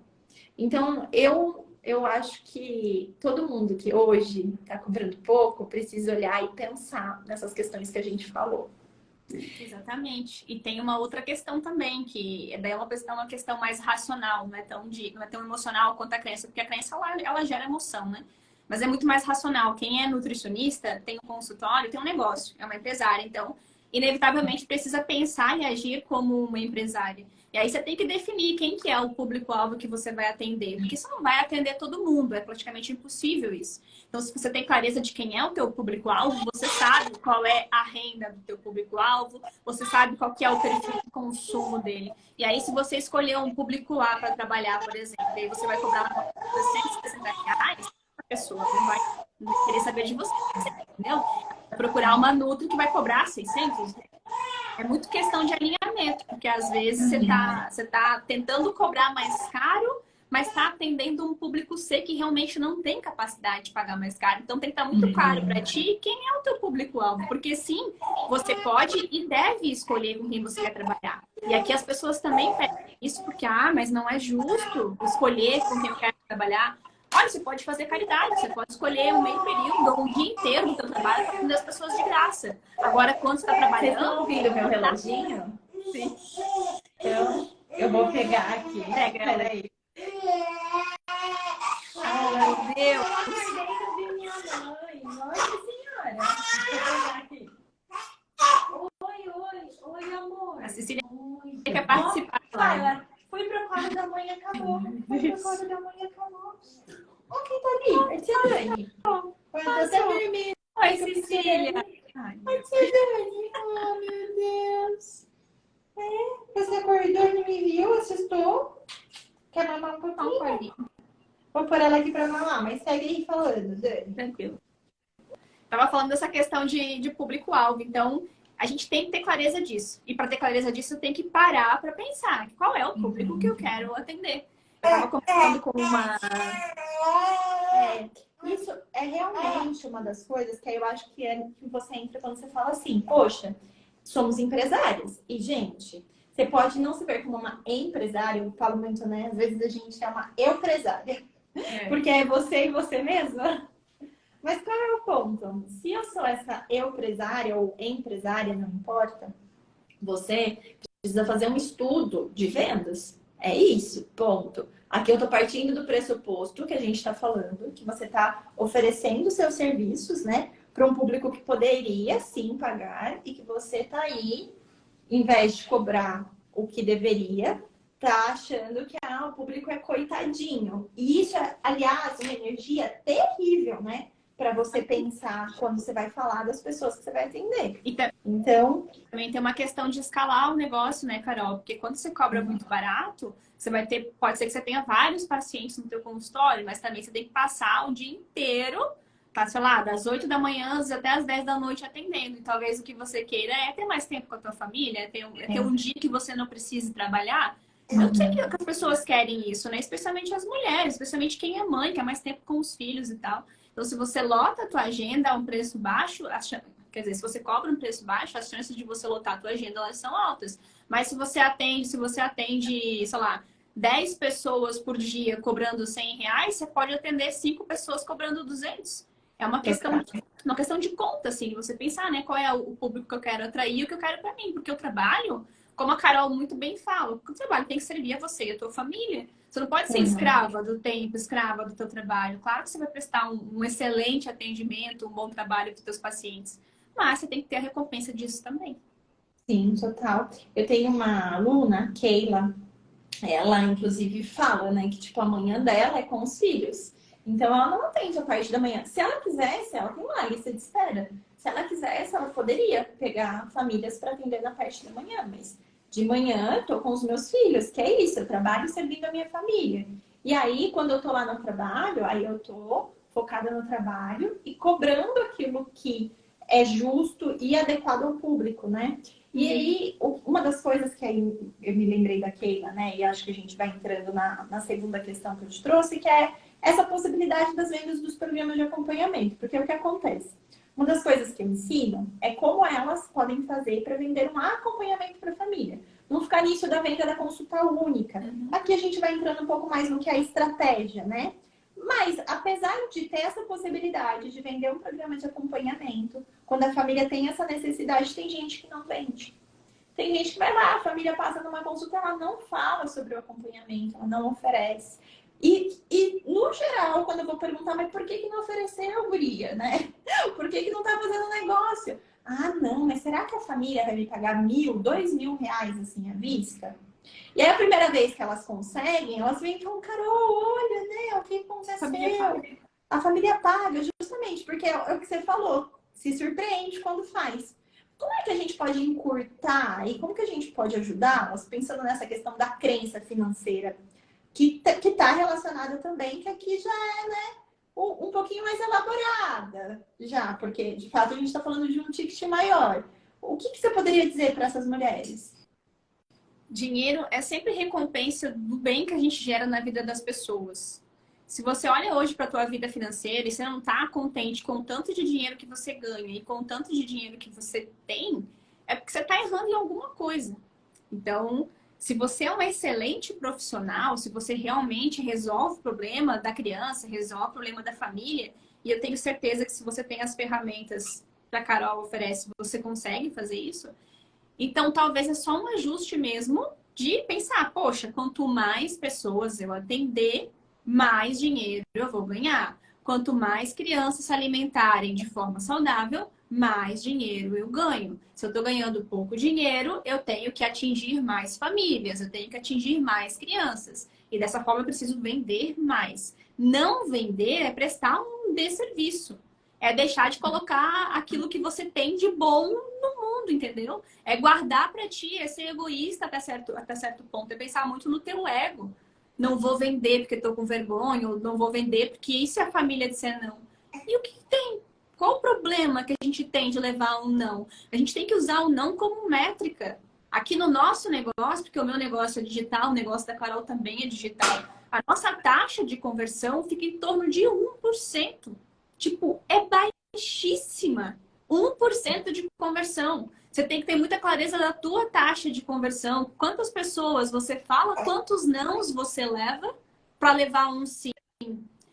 Então, eu acho que todo mundo que hoje está cobrando pouco precisa olhar e pensar nessas questões que a gente falou. Exatamente. E tem uma outra questão também, que daí é uma questão mais racional, não é tão emocional quanto a crença, porque a crença ela gera emoção, né? Mas é muito mais racional. Quem é nutricionista tem um consultório, tem um negócio, é uma empresária, então inevitavelmente precisa pensar e agir como uma empresária. E aí você tem que definir quem que é o público-alvo que você vai atender, porque você não vai atender todo mundo, é praticamente impossível isso. Então, se você tem clareza de quem é o teu público-alvo, você sabe qual é a renda do teu público-alvo, você sabe qual que é o perfil de consumo dele. E aí, se você escolher um público A para trabalhar, por exemplo, e aí você vai cobrar uma coisa de R$ 160, pessoa não vai querer saber de você, entendeu? Vai procurar uma Nutri que vai cobrar 600. É muito questão de alinhamento, porque às vezes você tá tentando cobrar mais caro, mas está atendendo um público C que realmente não tem capacidade de pagar mais caro. Então tem que estar muito claro para ti quem é o teu público-alvo. Porque sim, você pode e deve escolher com quem você quer trabalhar. E aqui as pessoas também pedem isso porque, mas não é justo escolher com quem eu quero trabalhar. Olha, você pode fazer caridade, você pode escolher um meio período ou um dia inteiro do seu trabalho para atender as pessoas de graça. Agora, quando você está Vocês estão trabalhando... ouvindo meu reloginho? Sim. Então, eu vou pegar aqui. Pega. Peraí. Ai, meu Deus. Eu vi minha mãe. Nossa senhora. Vou pegar aqui. Oi, amor. A Cecília Oi. quer participar. Fala. Fui pro quarto da mãe e acabou. Fui pro quarto da mãe e acabou. Ó, quem tá ali? É tia Dani. Foi até dormir. Oi, Cecília. Ai, tia Dani. Oh, meu Deus. Você acordou e não me viu? Assustou? Quer mamar um pouquinho? Vou pôr ela aqui pra mamar, mas segue aí falando, Dani. Tranquilo. Tava falando dessa questão de público-alvo. Então, a gente tem que ter clareza disso. E para ter clareza disso, tem que parar para pensar qual é o público que eu quero atender. Eu tava conversando com uma... Isso é realmente uma das coisas que eu acho que é que você entra quando você fala assim, poxa, somos empresárias. E, gente, você pode não se ver como uma empresária, eu falo muito, né? Às vezes a gente é uma empresária. Porque é você e você mesma. Mas qual é o ponto? Se eu sou essa empresária ou empresária, não importa, você precisa fazer um estudo de vendas. É isso, ponto. Aqui eu estou partindo do pressuposto que a gente está falando, que você está oferecendo seus serviços, né, para um público que poderia sim pagar e que você está aí, em vez de cobrar o que deveria, tá achando que o público é coitadinho. E isso é, aliás, uma energia terrível, né? Para você pensar quando você vai falar das pessoas que você vai atender. Então, também tem uma questão de escalar o negócio, né, Carol? Porque quando você cobra muito barato, você vai ter, pode ser que você tenha vários pacientes no teu consultório, mas também você tem que passar o dia inteiro, tá, sei lá, das 8 da manhã até as 10 da noite atendendo. E talvez o que você queira é ter mais tempo com a tua família, ter um dia que você não precise trabalhar. Eu sei que as pessoas querem isso, né? Especialmente as mulheres, especialmente quem é mãe, quer mais tempo com os filhos e tal. Então, se você lota a tua agenda a um preço baixo, quer dizer, se você cobra um preço baixo, as chances de você lotar a tua agenda, elas são altas. Mas se você atende, sei lá, 10 pessoas por dia cobrando R$100, você pode atender 5 pessoas cobrando 200. É uma questão de conta, assim, você pensar, né? Qual é o público que eu quero atrair e o que eu quero para mim. Porque o trabalho, como a Carol muito bem fala, o trabalho tem que servir a você e a tua família. Você não pode ser escrava do tempo, escrava do teu trabalho. Claro que você vai prestar um excelente atendimento, um bom trabalho para os teus pacientes. Mas você tem que ter a recompensa disso também. Sim, total. Eu tenho uma aluna, Keila, ela inclusive fala, né, que tipo, a manhã dela é com os filhos. Então ela não atende a parte da manhã. Se ela quisesse, ela tem uma lista de espera. Se ela quisesse, ela poderia pegar famílias para atender na parte da manhã, mas de manhã eu tô com os meus filhos, que é isso, eu trabalho servindo a minha família. E aí, quando eu tô lá no trabalho, aí eu tô focada no trabalho e cobrando aquilo que é justo e adequado ao público, né? E aí, uma das coisas que aí eu me lembrei da Keila, né? E acho que a gente vai entrando na segunda questão que eu te trouxe, que é essa possibilidade das vendas dos programas de acompanhamento. Porque o que acontece? Uma das coisas que eu ensino é como elas podem fazer para vender um acompanhamento para a família. Não ficar nisso da venda da consulta única. Aqui a gente vai entrando um pouco mais no que é a estratégia, né? Mas, apesar de ter essa possibilidade de vender um programa de acompanhamento, quando a família tem essa necessidade, tem gente que não vende. Tem gente que vai lá, a família passa numa consulta, ela não fala sobre o acompanhamento, ela não oferece. E no geral, quando eu vou perguntar, mas por que não ofereceu, guria, né? Por que não tá fazendo negócio? Ah, não, mas será que a família vai me pagar R$1.000, R$2.000 assim à vista? E aí a primeira vez que elas conseguem, elas vêm e falam, Carol, olha, né, o que aconteceu? A família paga, justamente, porque é o que você falou, se surpreende quando faz. Como é que a gente pode encurtar e como que a gente pode ajudá-las, pensando nessa questão da crença financeira? Que tá relacionada também, que aqui já é, né? um pouquinho mais elaborada já, porque de fato a gente está falando de um ticket maior. O que você poderia dizer para essas mulheres? Dinheiro é sempre recompensa do bem que a gente gera na vida das pessoas. Se você olha hoje para a tua vida financeira e você não está contente com o tanto de dinheiro que você ganha e com o tanto de dinheiro que você tem, é porque você está errando em alguma coisa. Então, se você é um excelente profissional, se você realmente resolve o problema da criança, resolve o problema da família, e eu tenho certeza que se você tem as ferramentas que a Carol oferece, você consegue fazer isso. Então, talvez é só um ajuste mesmo de pensar, poxa, quanto mais pessoas eu atender, mais dinheiro eu vou ganhar. Quanto mais crianças se alimentarem de forma saudável, mais dinheiro eu ganho. Se eu estou ganhando pouco dinheiro, eu tenho que atingir mais famílias, eu tenho que atingir mais crianças. E dessa forma eu preciso vender mais. Não vender é prestar um desserviço. É deixar de colocar aquilo que você tem de bom no mundo, entendeu? É guardar para ti, é ser egoísta até certo ponto, é pensar muito no teu ego. Não vou vender porque estou com vergonha, ou não vou vender porque e se a família disser não? E o que tem? Qual o problema que a gente tem de levar um não? A gente tem que usar o não como métrica. Aqui no nosso negócio, porque o meu negócio é digital, o negócio da Carol também é digital, a nossa taxa de conversão fica em torno de 1%. Tipo, é baixíssima. 1% de conversão. Você tem que ter muita clareza da tua taxa de conversão. Quantas pessoas você fala, quantos nãos você leva para levar um sim.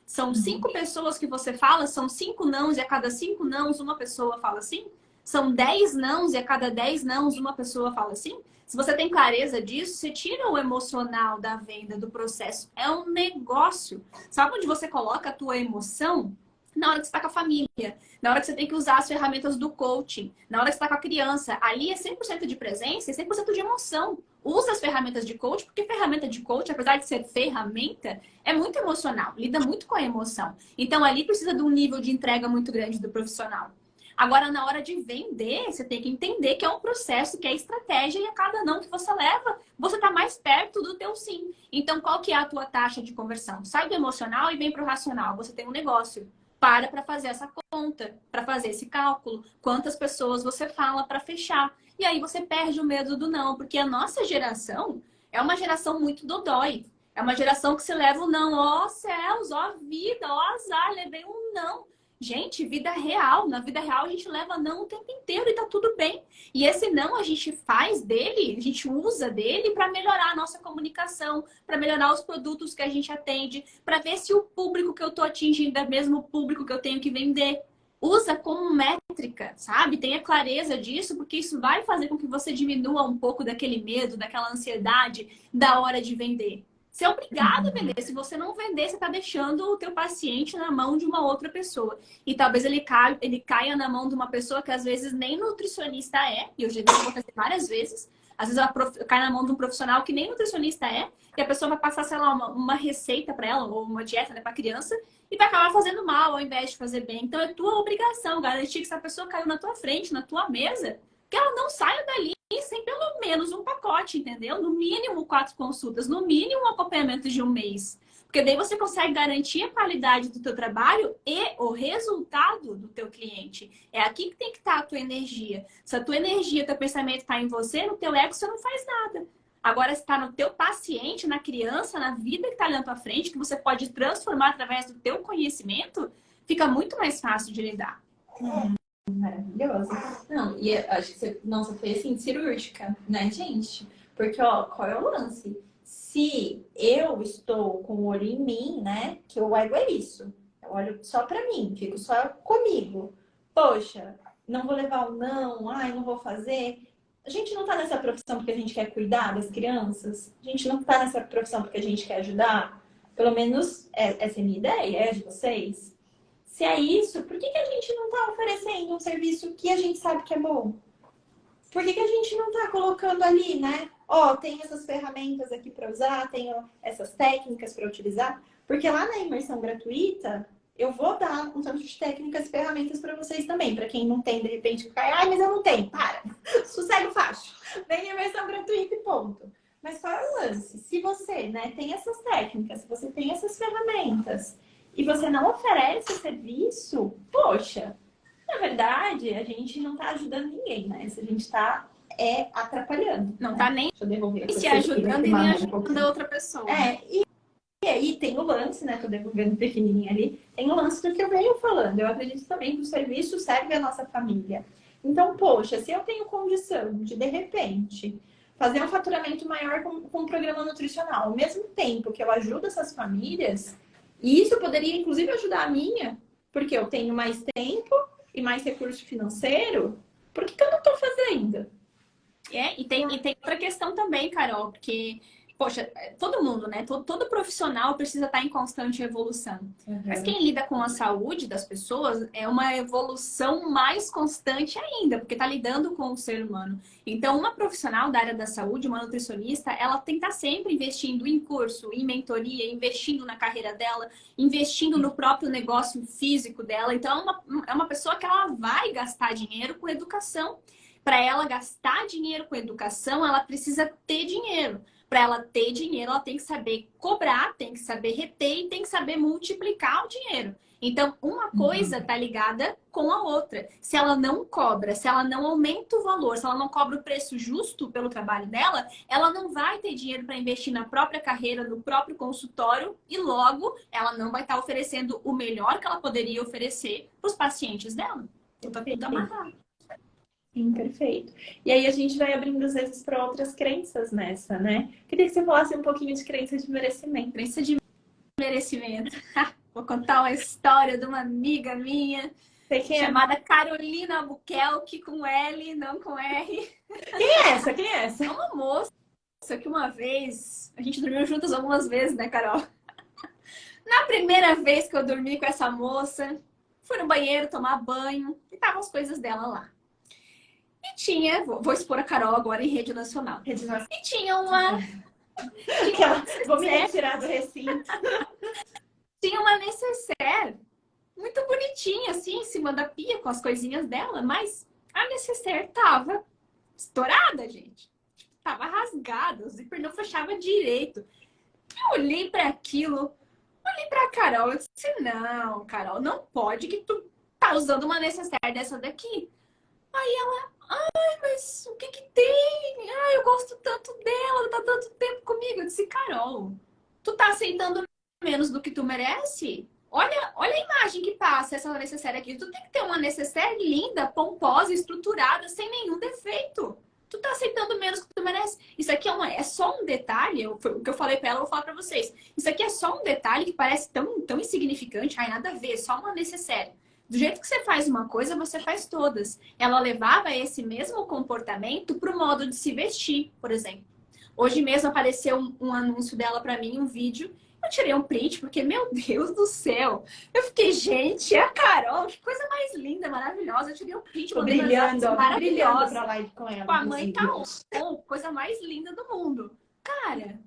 São 5 pessoas que você fala, são 5 nãos e a cada 5 nãos uma pessoa fala sim? São 10 nãos e a cada 10 nãos uma pessoa fala sim? Se você tem clareza disso, você tira o emocional da venda, do processo. É um negócio. Sabe onde você coloca a tua emoção? Na hora que você está com a família, na hora que você tem que usar as ferramentas do coaching, na hora que você está com a criança. Ali é 100% de presença e 100% de emoção. Usa as ferramentas de coach, porque ferramenta de coach, apesar de ser ferramenta, é muito emocional, lida muito com a emoção. Então, ali precisa de um nível de entrega muito grande do profissional. Agora, na hora de vender, você tem que entender que é um processo, que é estratégia, e a cada não que você leva, você está mais perto do teu sim. Então, qual que é a tua taxa de conversão? Sai do emocional e vem para o racional. Você tem um negócio. Para fazer essa conta, para fazer esse cálculo. Quantas pessoas você fala para fechar. E aí você perde o medo do não, porque a nossa geração é uma geração muito dodói. É uma geração que se leva o não, ó céus, ó vida, ó azar, levei um não. Gente, vida real. Na vida real a gente leva não o tempo inteiro e tá tudo bem. E esse não a gente faz dele, a gente usa dele para melhorar a nossa comunicação, para melhorar os produtos que a gente atende, para ver se o público que eu tô atingindo é o mesmo público que eu tenho que vender. Usa como métrica, sabe? Tenha clareza disso, porque isso vai fazer com que você diminua um pouco daquele medo, daquela ansiedade da hora de vender. Você é obrigado a vender. Se você não vender, você está deixando o teu paciente na mão de uma outra pessoa. E talvez ele caia na mão de uma pessoa que às vezes nem nutricionista é. E eu já vi isso acontecer várias vezes. Às vezes ela cai na mão de um profissional que nem nutricionista é. E a pessoa vai passar, sei lá, uma receita para ela, ou uma dieta, né, para criança. E vai acabar fazendo mal ao invés de fazer bem. Então é tua obrigação garantir que essa pessoa caiu na tua frente, na tua mesa, que ela não saia dali sem pelo menos um pacote, entendeu? No mínimo 4 consultas, no mínimo um acompanhamento de um mês. Porque daí você consegue garantir a qualidade do teu trabalho e o resultado do teu cliente. É aqui que tem que estar a tua energia. Se a tua energia, teu pensamento está em você, no teu ego você não faz nada. Agora, se está no teu paciente, na criança, na vida que está ali na tua frente, que você pode transformar através do teu conhecimento, fica muito mais fácil de lidar. Maravilhoso. Não, e acho que você, nossa, foi assim, cirúrgica, né, gente? Porque, ó, qual é o lance? Se eu estou com o olho em mim, né, que o ego é isso. Eu olho só pra mim, fico só comigo. Poxa, não vou levar um não, ai, não vou fazer. A gente não tá nessa profissão porque a gente quer cuidar das crianças. A gente não tá nessa profissão porque a gente quer ajudar. Pelo menos essa é a minha ideia, é a de vocês. Se é isso, por que a gente não está oferecendo um serviço que a gente sabe que é bom? Por que a gente não está colocando ali, né? Ó, tem essas ferramentas aqui para usar, tem essas técnicas para utilizar. Porque lá na imersão gratuita, eu vou dar um tanto de técnicas e ferramentas para vocês também. Para quem não tem, de repente, cai, ai, mas eu não tenho. Para! Sossego fácil. Vem imersão gratuita e ponto. Mas qual é o lance? Se você, né, tem essas técnicas, se você tem essas ferramentas, e você não oferece o serviço, poxa, na verdade, a gente não tá ajudando ninguém, né? Se a gente tá atrapalhando. Não né? tá nem Deixa eu devolver aqui, se eu sei que ajudando e vai nem queimar um pouquinho. ajudando a outra pessoa. E aí tem o lance, né? Tô devolvendo pequenininho ali. Tem o lance do que eu venho falando. Eu acredito também que o serviço serve à nossa família. Então, poxa, se eu tenho condição de repente, fazer um faturamento maior com um programa nutricional, ao mesmo tempo que eu ajudo essas famílias, e isso poderia, inclusive, ajudar a minha, porque eu tenho mais tempo e mais recurso financeiro, por que eu não tô fazendo? E tem outra questão também, Carol, porque, poxa, todo mundo, né? Todo profissional precisa estar em constante evolução. Mas quem lida com a saúde das pessoas é uma evolução mais constante ainda, porque está lidando com o ser humano. Então, uma profissional da área da saúde, uma nutricionista, ela tem que estar sempre investindo em curso, em mentoria, investindo na carreira dela, investindo no próprio negócio físico dela. Então, é uma pessoa que ela vai gastar dinheiro com educação. Para ela gastar dinheiro com educação, ela precisa ter dinheiro. Para ela ter dinheiro, ela tem que saber cobrar, tem que saber reter e tem que saber multiplicar o dinheiro. Então, uma coisa está ligada com a outra. Se ela não cobra, se ela não aumenta o valor, se ela não cobra o preço justo pelo trabalho dela, ela não vai ter dinheiro para investir na própria carreira, no próprio consultório e logo ela não vai estar oferecendo o melhor que ela poderia oferecer para os pacientes dela. Então, tá tudo amarrado. Sim, perfeito. E aí a gente vai abrindo às vezes para outras crenças nessa, né? Queria que você falasse um pouquinho de crença de merecimento. Crença de merecimento. Vou contar uma história de uma amiga minha chamada Carolina Albuquerque, com L, não com R. Quem é essa? Quem é essa? É uma moça que uma vez... A gente dormiu juntas algumas vezes, né, Carol? Na primeira vez que eu dormi com essa moça, fui no banheiro tomar banho e tava as coisas dela lá. E tinha, vou expor a Carol agora em rede nacional. E tinha uma... Vou me retirar do recinto. Tinha uma necessaire muito bonitinha, assim, em cima da pia, com as coisinhas dela, mas a necessaire tava estourada, gente. Tava rasgada, o zíper não fechava direito. Eu olhei para aquilo, olhei pra Carol, eu disse, não, Carol, não pode que tu tá usando uma necessaire dessa daqui. Aí ela, ai, mas o que que tem? Ai, eu gosto tanto dela, ela tá tanto tempo comigo. Eu disse, Carol, tu tá aceitando menos do que tu merece? Olha a imagem que passa essa necessaire aqui. Tu tem que ter uma necessaire linda, pomposa, estruturada, sem nenhum defeito. Tu tá aceitando menos do que tu merece. Isso aqui é só um detalhe, o que eu falei pra ela, eu vou falar pra vocês. Isso aqui é só um detalhe que parece tão insignificante, ai, nada a ver, é só uma necessaire. Do jeito que você faz uma coisa, você faz todas. Ela levava esse mesmo comportamento pro modo de se vestir, por exemplo. Hoje mesmo apareceu um anúncio dela pra mim, um vídeo. Eu tirei um print, porque, meu Deus do céu. Eu fiquei, gente, é a Carol, que coisa mais linda, maravilhosa. Eu tirei um print, Tô mandei brilhando maravilhosa. pra live com ela. Com a mãe tá coisa mais linda do mundo. Cara,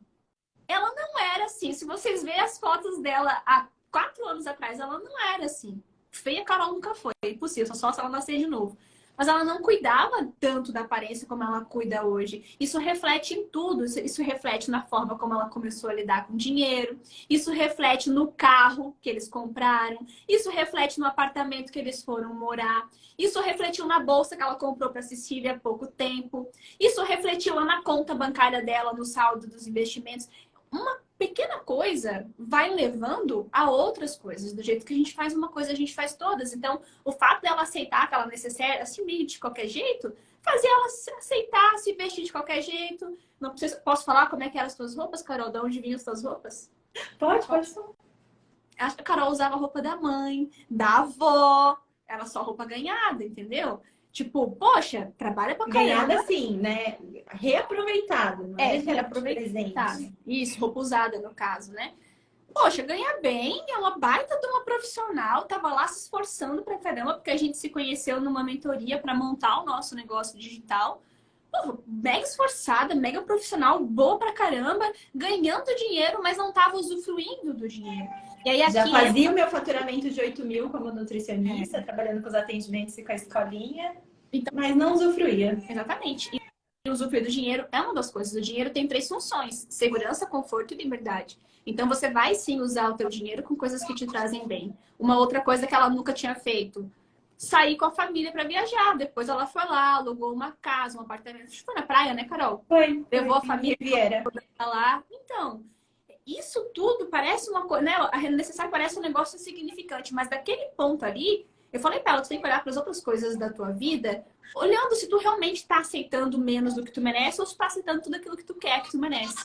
ela não era assim. Se vocês verem as fotos dela há 4 anos atrás, ela não era assim. Feia, Carol nunca foi. É impossível, só se ela nascer de novo. Mas ela não cuidava tanto da aparência como ela cuida hoje. Isso reflete em tudo. Isso reflete na forma como ela começou a lidar com dinheiro. Isso reflete no carro que eles compraram. Isso reflete no apartamento que eles foram morar. Isso refletiu na bolsa que ela comprou para Cecília há pouco tempo. Isso refletiu lá na conta bancária dela, no saldo dos investimentos. Uma pequena coisa vai levando a outras coisas. Do jeito que a gente faz uma coisa, a gente faz todas. Então, o fato dela aceitar aquela necessaire, assim, meio de qualquer jeito, fazia ela aceitar, se vestir de qualquer jeito. Não preciso, posso falar como é que eram as tuas roupas, Carol? De onde vinham as tuas roupas? Pode. A Carol usava a roupa da mãe, da avó. Era só roupa ganhada, entendeu? Tipo, poxa, trabalha pra caramba. Ganhada assim, né? Reaproveitada. Não é reaproveitada. Isso, roupa usada no caso, né? Poxa, ganha bem, é uma baita de uma profissional, tava lá se esforçando pra caramba, porque a gente se conheceu numa mentoria pra montar o nosso negócio digital. Pô, mega esforçada, mega profissional, boa pra caramba, ganhando dinheiro, mas não tava usufruindo do dinheiro. E aí, aqui já fazia o meu faturamento de 8 mil como nutricionista, trabalhando com os atendimentos e com a escolinha, então, mas não usufruía. Exatamente. usufruir do dinheiro é uma das coisas. O dinheiro tem 3 funções: segurança, conforto e liberdade. Então você vai sim usar o teu dinheiro com coisas que te trazem bem. Uma outra coisa que ela nunca tinha feito: sair com a família para viajar. Depois ela foi lá, alugou uma casa, um apartamento. Acho que foi na praia, né, Carol? Foi. Levou a família Riviera. pra lá. Então, isso tudo parece uma coisa, né? A renda necessária parece um negócio insignificante, mas daquele ponto ali, eu falei pra ela, tu tem que olhar para as outras coisas da tua vida, olhando se tu realmente tá aceitando menos do que tu merece ou se tu tá aceitando tudo aquilo que tu quer que tu merece.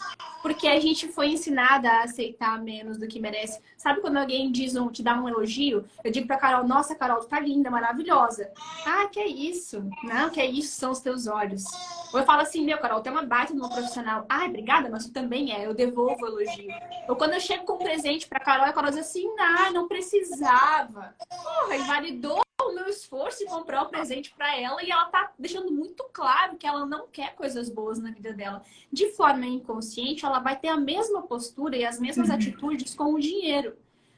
Porque a gente foi ensinada a aceitar menos do que merece. Sabe quando alguém te dá um elogio? Eu digo pra Carol: nossa, Carol, tu tá linda, maravilhosa. Ah, que é isso? Não, que é isso, são os teus olhos. Ou eu falo assim: meu, Carol, tem uma baita numa profissional. Ai, obrigada, mas tu também é. Eu devolvo o elogio. Ou quando eu chego com um presente pra Carol, a Carol diz assim: ah, não precisava. Porra, invalidou o meu esforço e comprar um presente para ela, e ela tá deixando muito claro que ela não quer coisas boas na vida dela. De forma inconsciente, ela vai ter a mesma postura e as mesmas atitudes com o dinheiro.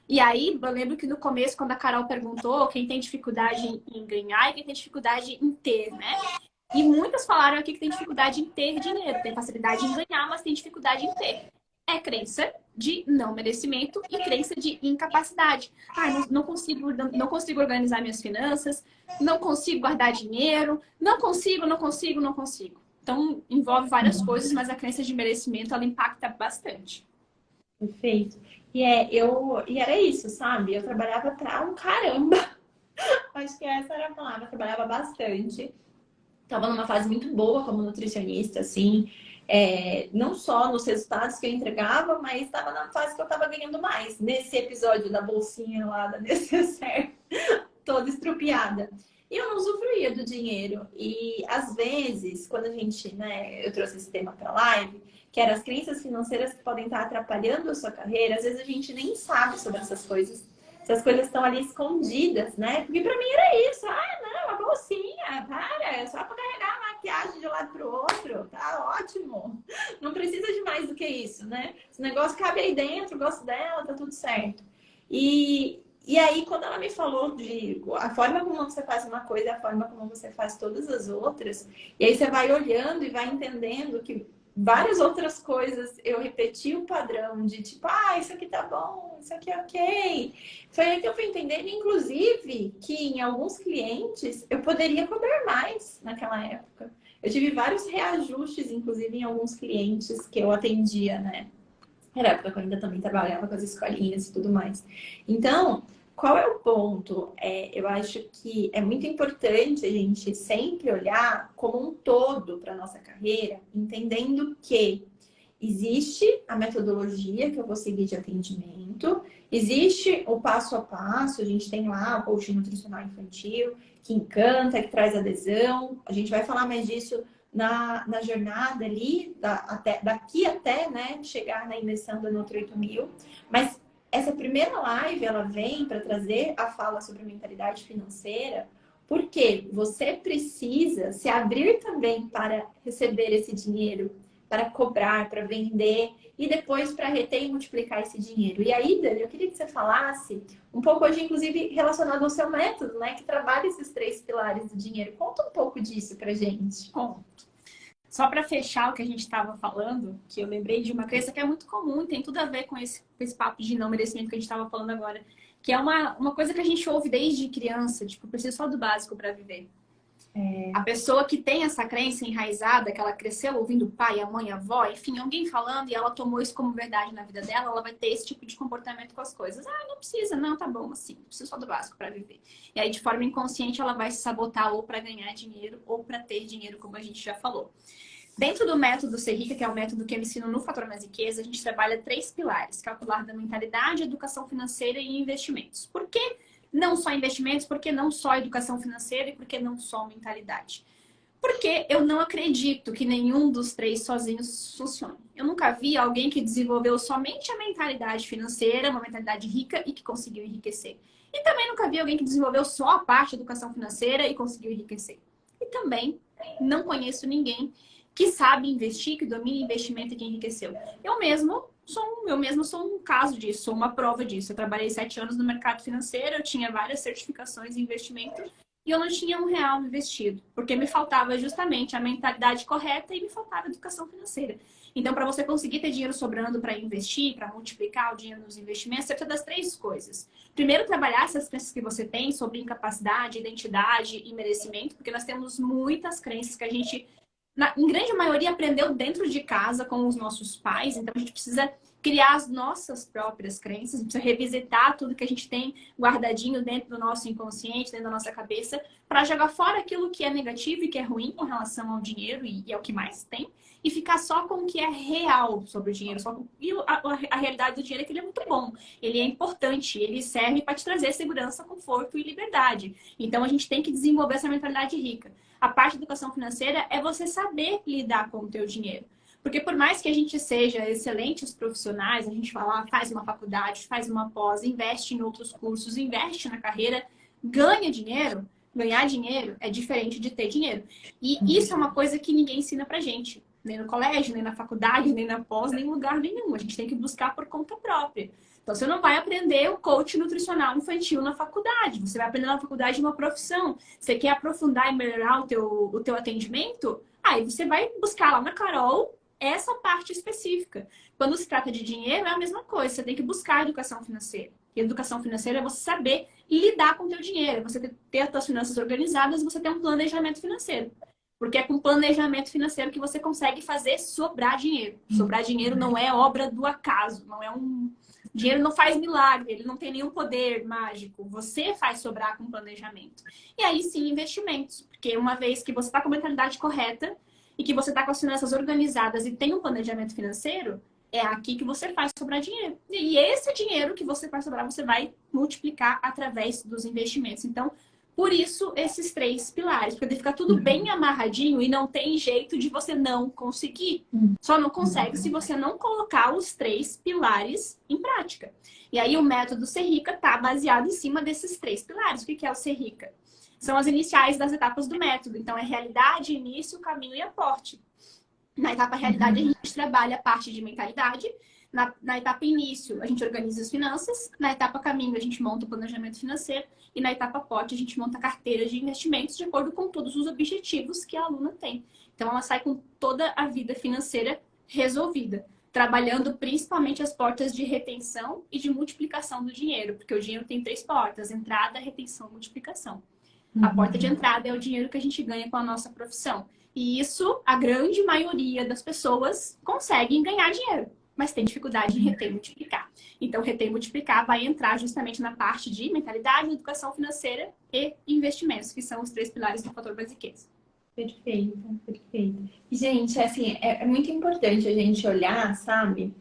E aí, eu lembro que no começo, quando a Carol perguntou quem tem dificuldade em ganhar e quem tem dificuldade em ter, né? E muitas falaram aqui que tem dificuldade em ter dinheiro, tem facilidade em ganhar, mas tem dificuldade em ter. É crença de não merecimento e crença de incapacidade. Ah, não consigo organizar minhas finanças, não consigo guardar dinheiro, não consigo. Então, envolve várias coisas, mas a crença de merecimento, ela impacta bastante. Perfeito. E era isso, sabe? Eu trabalhava pra um caramba. Acho que essa era a palavra. Eu trabalhava bastante. Tava numa fase muito boa como nutricionista, assim. Não só nos resultados que eu entregava, mas estava na fase que eu estava ganhando mais. Nesse episódio da bolsinha lá da Necessaire, toda estrupiada. E eu não usufruía do dinheiro. E às vezes, quando a gente, né, eu trouxe esse tema para live, que eram as crenças financeiras que podem estar atrapalhando a sua carreira, às vezes a gente nem sabe sobre essas coisas. Essas coisas estão ali escondidas, né? Porque para mim era isso. Ah, não, a bolsinha, para, é só para carregar a maquiagem de um lado pro outro, tá ótimo. Não precisa de mais do que isso, né? Esse negócio cabe aí dentro, gosto dela, tá tudo certo. E aí, quando ela me falou de a forma como você faz uma coisa e a forma como você faz todas as outras, e aí você vai olhando e vai entendendo que várias outras coisas eu repeti o padrão de tipo, ah, isso aqui tá bom, isso aqui é ok. Foi aí que eu fui entender, inclusive, que em alguns clientes eu poderia cobrar mais naquela época. Eu tive vários reajustes, inclusive, em alguns clientes que eu atendia, né? Era a época que eu ainda também trabalhava com as escolinhas e tudo mais. Então, qual é o ponto? Eu acho que é muito importante a gente sempre olhar como um todo para a nossa carreira, entendendo que existe a metodologia que eu vou seguir de atendimento, existe o passo a passo, a gente tem lá o coaching nutricional infantil, que encanta, que traz adesão. A gente vai falar mais disso na jornada ali, daqui até, né, chegar na imersão da Nutri 8000. Mas essa primeira live, ela vem para trazer a fala sobre mentalidade financeira, porque você precisa se abrir também para receber esse dinheiro, para cobrar, para vender e depois para reter e multiplicar esse dinheiro. E aí, Dani, eu queria que você falasse um pouco hoje, inclusive, relacionado ao seu método, né? Que trabalha esses 3 pilares do dinheiro. Conta um pouco disso pra gente. Conto. Só para fechar o que a gente estava falando, que eu lembrei de uma crença que é muito comum e tem tudo a ver com esse papo de não merecimento que a gente estava falando agora, que é uma coisa que a gente ouve desde criança, tipo, eu preciso só do básico para viver. A pessoa que tem essa crença enraizada, que ela cresceu ouvindo o pai, a mãe, a avó, enfim, alguém falando e ela tomou isso como verdade na vida dela, ela vai ter esse tipo de comportamento com as coisas. Ah, não precisa, não, tá bom, assim, preciso só do básico para viver. E aí, de forma inconsciente, ela vai se sabotar ou para ganhar dinheiro ou para ter dinheiro, como a gente já falou. Dentro do método Ser Rica, que é o método que eu ensino no Fator Mais Riqueza, a gente trabalha 3 pilares, que é o pilar da mentalidade, educação financeira e investimentos. Por que não só investimentos? Por que não só educação financeira? E por que não só mentalidade? Porque eu não acredito que nenhum dos 3 sozinhos funcione. Eu nunca vi alguém que desenvolveu somente a mentalidade financeira, uma mentalidade rica e que conseguiu enriquecer. E também nunca vi alguém que desenvolveu só a parte de educação financeira e conseguiu enriquecer. E também não conheço ninguém que sabe investir, que domina investimento e que enriqueceu. Eu mesmo sou um caso disso, sou uma prova disso. Eu trabalhei 7 anos no mercado financeiro, eu tinha várias certificações em investimento e eu não tinha R$ 1 investido, porque me faltava justamente a mentalidade correta e me faltava educação financeira. Então, para você conseguir ter dinheiro sobrando para investir, para multiplicar o dinheiro nos investimentos, você precisa das 3 coisas. Primeiro, trabalhar essas crenças que você tem sobre incapacidade, identidade e merecimento, porque nós temos muitas crenças que a gente, em grande maioria, aprendeu dentro de casa com os nossos pais. Então, a gente precisa criar as nossas próprias crenças, a gente precisa revisitar tudo que a gente tem guardadinho dentro do nosso inconsciente, dentro da nossa cabeça, para jogar fora aquilo que é negativo e que é ruim com relação ao dinheiro, e é o que mais tem, e ficar só com o que é real sobre o dinheiro. E a realidade do dinheiro é que ele é muito bom, ele é importante, ele serve para te trazer segurança, conforto e liberdade. Então, a gente tem que desenvolver essa mentalidade rica. A parte da educação financeira é você saber lidar com o teu dinheiro. Porque por mais que a gente seja excelentes profissionais, a gente fala, faz uma faculdade, faz uma pós, investe em outros cursos, investe na carreira, ganha dinheiro, ganhar dinheiro é diferente de ter dinheiro. E isso é uma coisa que ninguém ensina pra gente. Nem no colégio, nem na faculdade, nem na pós, nem em lugar nenhum. A gente tem que buscar por conta própria. Então, você não vai aprender o coach nutricional infantil na faculdade. Você vai aprender na faculdade uma profissão. Você quer aprofundar e melhorar o teu atendimento? Aí você vai buscar lá na Carol essa parte específica. Quando se trata de dinheiro, é a mesma coisa. Você tem que buscar a educação financeira. E a educação financeira é você saber lidar com o teu dinheiro. É você ter as suas finanças organizadas, você ter um planejamento financeiro. Porque é com planejamento financeiro que você consegue fazer sobrar dinheiro. Sobrar dinheiro não é obra do acaso. Não é um... Dinheiro não faz milagre, ele não tem nenhum poder mágico. Você faz sobrar com planejamento. E aí sim, investimentos. Porque uma vez que você está com a mentalidade correta, e que você está com as finanças organizadas e tem um planejamento financeiro, é aqui que você faz sobrar dinheiro. E esse dinheiro que você faz sobrar, você vai multiplicar através dos investimentos. Então, por isso, esses 3 pilares. Porque fica tudo bem amarradinho e não tem jeito de você não conseguir. Só não consegue se você não colocar os 3 pilares em prática. E aí, o método Ser Rica está baseado em cima desses 3 pilares. O que é o Ser Rica? São as iniciais das etapas do método. Então, é realidade, início, caminho e aporte. Na etapa realidade, a gente trabalha a parte de mentalidade. Na etapa início, a gente organiza as finanças. Na etapa caminho, a gente monta o planejamento financeiro. E na etapa aporte, a gente monta a carteira de investimentos de acordo com todos os objetivos que a aluna tem. Então, ela sai com toda a vida financeira resolvida. Trabalhando principalmente as portas de retenção e de multiplicação do dinheiro. Porque o dinheiro tem 3 portas: entrada, retenção e multiplicação. A porta de entrada é o dinheiro que a gente ganha com a nossa profissão. E isso, a grande maioria das pessoas conseguem ganhar dinheiro, mas tem dificuldade em reter e multiplicar. Então, reter e multiplicar vai entrar justamente na parte de mentalidade, educação financeira e investimentos, que são os 3 pilares do fator basiquez. Perfeito, perfeito. Gente, assim, é muito importante a gente olhar, sabe,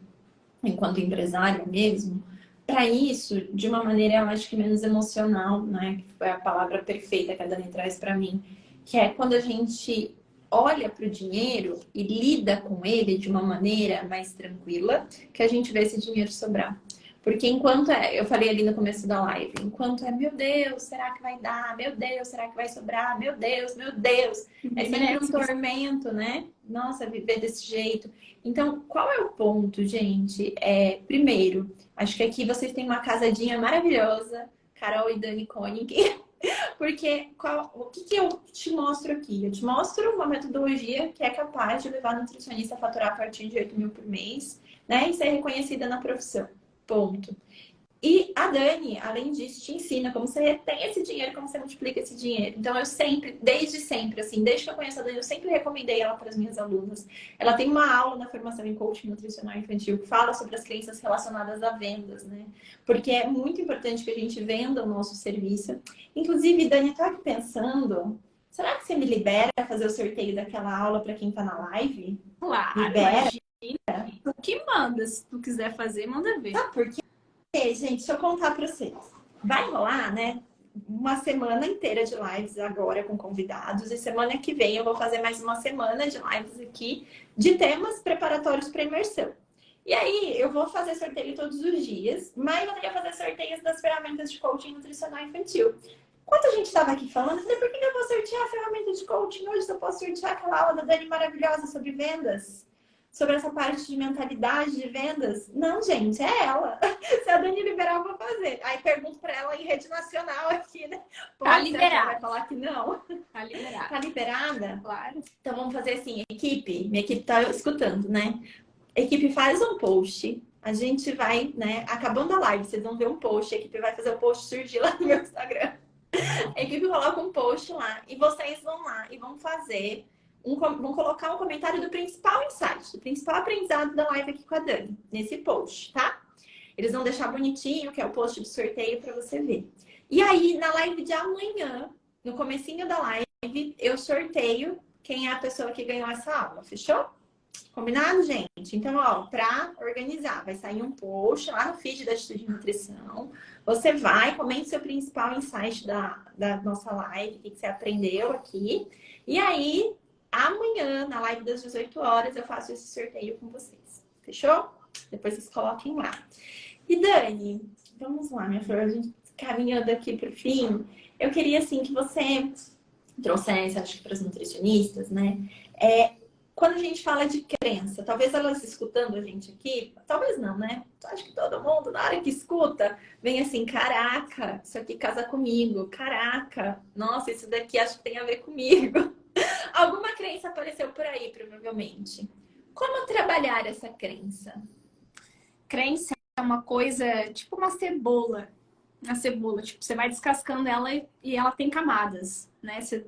enquanto empresária mesmo, para isso de uma maneira, eu acho que menos emocional, né? Que foi a palavra perfeita que a Dani traz para mim, que é quando a gente olha para o dinheiro e lida com ele de uma maneira mais tranquila, que a gente vê esse dinheiro sobrar. Porque enquanto eu falei ali no começo da live, enquanto meu Deus, será que vai dar? Meu Deus, será que vai sobrar? Meu Deus, é sempre um tormento, né? Nossa, viver desse jeito. Então, qual é o ponto, gente? Primeiro, acho que aqui vocês têm uma casadinha maravilhosa, Carol e Dani Koenig. Porque o que eu te mostro aqui? Eu te mostro uma metodologia que é capaz de levar a nutricionista a faturar a partir de 8 mil por mês, né? E ser reconhecida na profissão. Ponto. E a Dani, além disso, te ensina como você retém esse dinheiro, como você multiplica esse dinheiro. Então, eu sempre, desde sempre, assim, desde que eu conheço a Dani, eu sempre recomendei ela para as minhas alunas. Ela tem uma aula na formação em coaching nutricional infantil que fala sobre as crenças relacionadas a vendas, né? Porque é muito importante que a gente venda o nosso serviço. Inclusive, Dani, eu tô aqui pensando, será que você me libera para fazer o sorteio daquela aula para quem tá na live? Claro, libera. Imagina. Tu que manda, se tu quiser fazer, manda ver. Sabe por quê? Gente, deixa eu contar para vocês. Vai rolar, né? Uma semana inteira de lives agora com convidados. E semana que vem eu vou fazer mais uma semana de lives aqui de temas preparatórios para imersão. E aí eu vou fazer sorteio todos os dias, mas eu queria fazer sorteios das ferramentas de coaching nutricional infantil. Enquanto a gente estava aqui falando, eu falei, por que eu vou sortear a ferramenta de coaching hoje se eu posso sortear aquela aula da Dani maravilhosa sobre vendas? sobre essa parte de mentalidade de vendas? Não, gente, é ela. Se a Dani liberar, eu vou fazer. Aí pergunto pra ela em rede nacional aqui, né? Tá Pode ser que ela liberada. vai falar que não. Tá liberado. Tá liberada? Claro. Então vamos fazer assim, equipe. Minha equipe tá escutando, né? A equipe faz um post. A gente vai, né? Acabando a live, vocês vão ver um post. A equipe vai fazer o post surgir lá no meu Instagram. A equipe coloca um post lá e vocês vão lá e vão fazer vão colocar um comentário do principal insight, do principal aprendizado da live aqui com a Dani, nesse post, tá? Eles vão deixar bonitinho, que é o post do sorteio para você ver. E aí, na live de amanhã, no comecinho da live, eu sorteio quem é a pessoa que ganhou essa aula, fechou? Combinado, gente? Então, ó, para organizar, vai sair um post lá no feed da Atitude de Nutrição. Você vai, comente seu principal insight da nossa live, o que você aprendeu aqui. E aí, amanhã, na live das 18 horas, eu faço esse sorteio com vocês. Fechou? Depois vocês coloquem lá. E Dani, vamos lá, minha flor, a gente caminhando aqui para o fim. Eu queria, assim, que você trouxesse, acho que para os nutricionistas, né? Quando a gente fala de crença, talvez elas escutando a gente aqui, talvez não, né? Acho que todo mundo, na hora que escuta, vem assim, caraca, isso aqui casa comigo. Caraca, nossa, isso daqui acho que tem a ver comigo. Alguma crença apareceu por aí, provavelmente. Como trabalhar essa crença? Crença é uma coisa, tipo uma cebola. Uma cebola, tipo, você vai descascando ela e ela tem camadas, né? Você